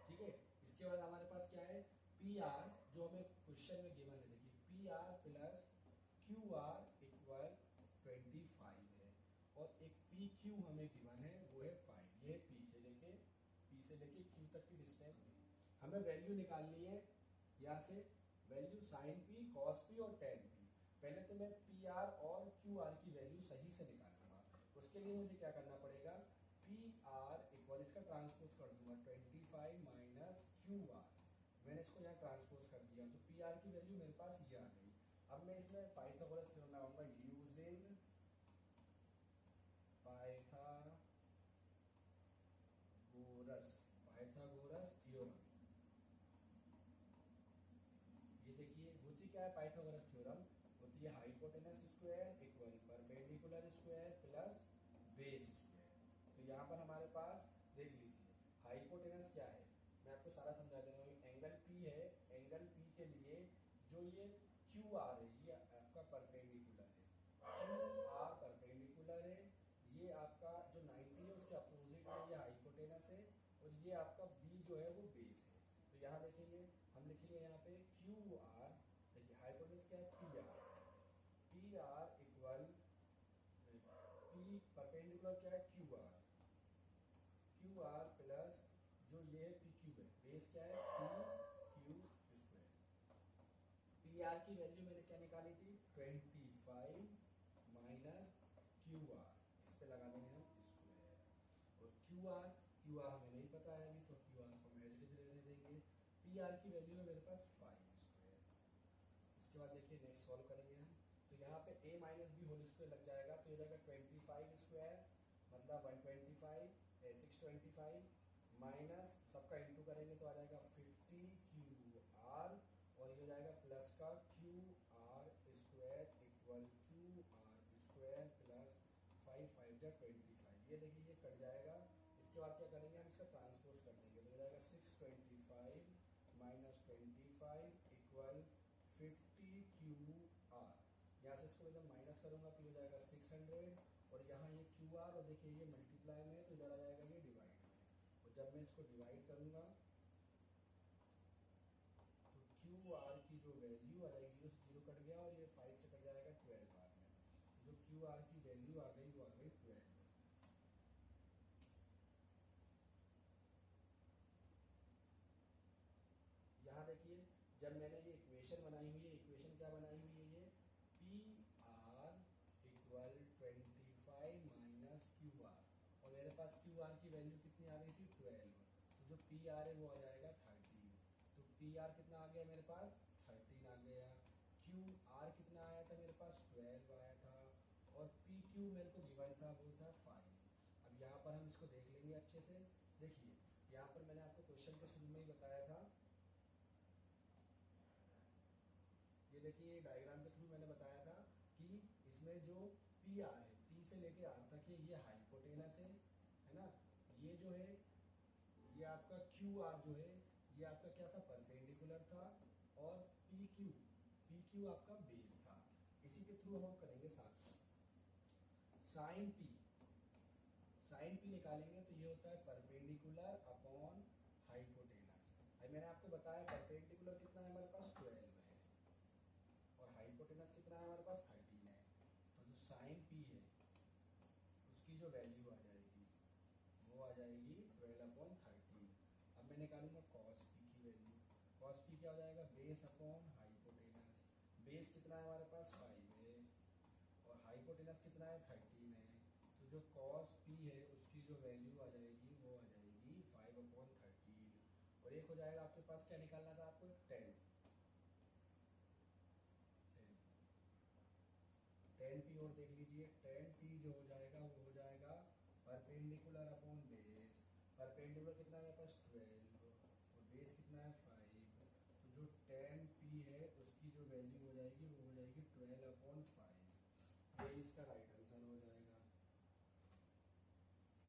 ठीक है। इसके बाद हमारे पास क्या है, पी आर जो हमें क्वेश्चन में गिवन है, देखिए P are plus Q are equal 25 है, और एक पी क्यू हमें गिवन है वो है 5, ये पी से लेके क्यू तक की डिस्टेंस है। हमें वैल्यू निकालनी है यहाँ से, value sine P, cos P और टेन पी। पहले तो मैं पी आर और क्यू आर की वैल्यू सही से निकालूंगा, उसके लिए मुझे क्या करना पड़ेगा, पी आर इक्वल, इसका ट्रांसपोज कर दूंगा 25 माइनस क्यू आर, मैंने इसको यहाँ ट्रांसपोज कर दिया, तो पी आर की वैल्यू मेरे पास ये आ गई। अब मैं इसमें पाइथागोरस थ्योरम लगाऊंगा, यूजिंग पाइथागोरस थ्योरम। ये देखिए होती क्या है पाइथागोरस थ्योरम, होती है hypotenuse square equal perpendicular square plus base square. तो यहाँ पर हमारे पास देख लीजिए हाइपोटेनस क्या है, मैं आपको सारा समझा दे रहा हूँ। एंगल पी है, एंगल पी के लिए जो ये क्यू आर है ये आपका परपेंडिकुलर है, क्यू आर परपेंडिकुलर है, ये आपका जो 90 है उसके अपोजिट में ये हाइपोटेनस है, और ये आपका बी जो है वो बेस है। तो यहाँ देखेंगे, हम लिखेंगे यहाँ पे क्यू आर, देखिए हाइपोटेनस क्या है P R equal P perpendicular क्या है क्यू आर प्लस जो ये पी क्यू है, बेस क्या है P Q square. P R की वैल्यू मैंने क्या निकाली थी 25 माइनस क्यू आर, इस पे लगा देंगे हम स्क्वायर, और क्यू आर हमें नहीं पता है अभी, तो क्यू आर को हम एज इट इज रहने देंगे। पी आर की वैल्यू है मेरे पास 5 स्क्वायर। इसके बाद देखिए नेक्स्ट सॉल्व करेंगे हम, तो यहाँ पे a minus B whole square लग जाएगा, तो ये जाएगा 25 स्क्वायर मतलब 125 625 माइनस सबका इंटू करेंगे तो आ जाएगा 50 क्यू आर, और ये हो जाएगा प्लस का Q R square equal Q R square plus 5 ये देखिए ये कट जाएगा। इसके बाद क्या करेंगे हम इसका ट्रांसपोज कर देंगे, तो हो जाएगा 625 माइनस 25 इक्वल 50 क्यू आर, यहाँ से इसको एकदम माइनस करूँगा तो हो जाएगा 600, और यहाँ ये क्यू आर, और देखिए ये मल्टीप्लाई में है तो इधर आ जाएगा ये डिवाइड में, और जब मैं इसको डिवाइड करूँगा तो क्यू आर की जो वैल्यू आ जाएगी, जीरो से जीरो कट गया और ये 5 से कट जाएगा 12 आर में, तो जो क्यू आर की वैल्यू आ गई वो आ गई 12। यहाँ देखिए जब मैंने ये इक्वेशन बनाई हुई है, इक्वेशन क्या बनाई हुई है, ये P R equal 25 minus Q R, और मेरे पास क्यू आर की वैल्यू कितनी आ गई थी 12, तो जो पी आर है वो आ जाएगा 13, तो पी आर कितना आ गया मेरे पास 13 आ गया, क्यू आर कितना आया था मेरे पास 12 आया था, और पी क्यू मेरे को गिवन था वो था 5। अब यहाँ पर हम इसको देख लेंगे अच्छे से। देखिए यहाँ पर मैंने आपको क्वेश्चन के शुरू में ही बताया था, ये देखिए डायग्राम के थ्रू मैंने बताया था कि इसमें जो पी आर है, पी से लेके आर तक है ये हाइपोटेनस है ना, ये जो है ये आपका क्यू आर जो है ये आपका क्या था परपेंडिकुलर था, और पी क्यू आपका बेस था। इसी के थ्रू हम करेंगे साथ साइन पी निकालेंगे, तो ये होता है परपेंडिकुलर अपॉन हाइपोटेनस। अब मैंने आपको बताया परपेंडिकुलर कितना है हमारे पास 12 है, और हाइपोटेनस कितना है हमारे पास 13 है, तो जो साइन पी है उसकी जो वैल्यू आ जाएगी वो आ जाएगी 12/13। अब मैं निकालूंगा कॉस पी की वैल्यू, कॉस पी क्या हो जाएगा बेस अपॉन हाइपोटेनस, बेस कितना है हमारे पास 5 है, और हाइपोटेनस कितना है 13 है, तो जो कॉस पी है उसकी जो वैल्यू आ जाएगी वो आ जाएगी 5/13, और एक हो जाएगा आपके पास क्या निकालना था आपको 10 पी, और देख लीजिए 10 पी जो हो जाएगा वो हो जाएगा परपेंडिकुलर पर्टिकुलर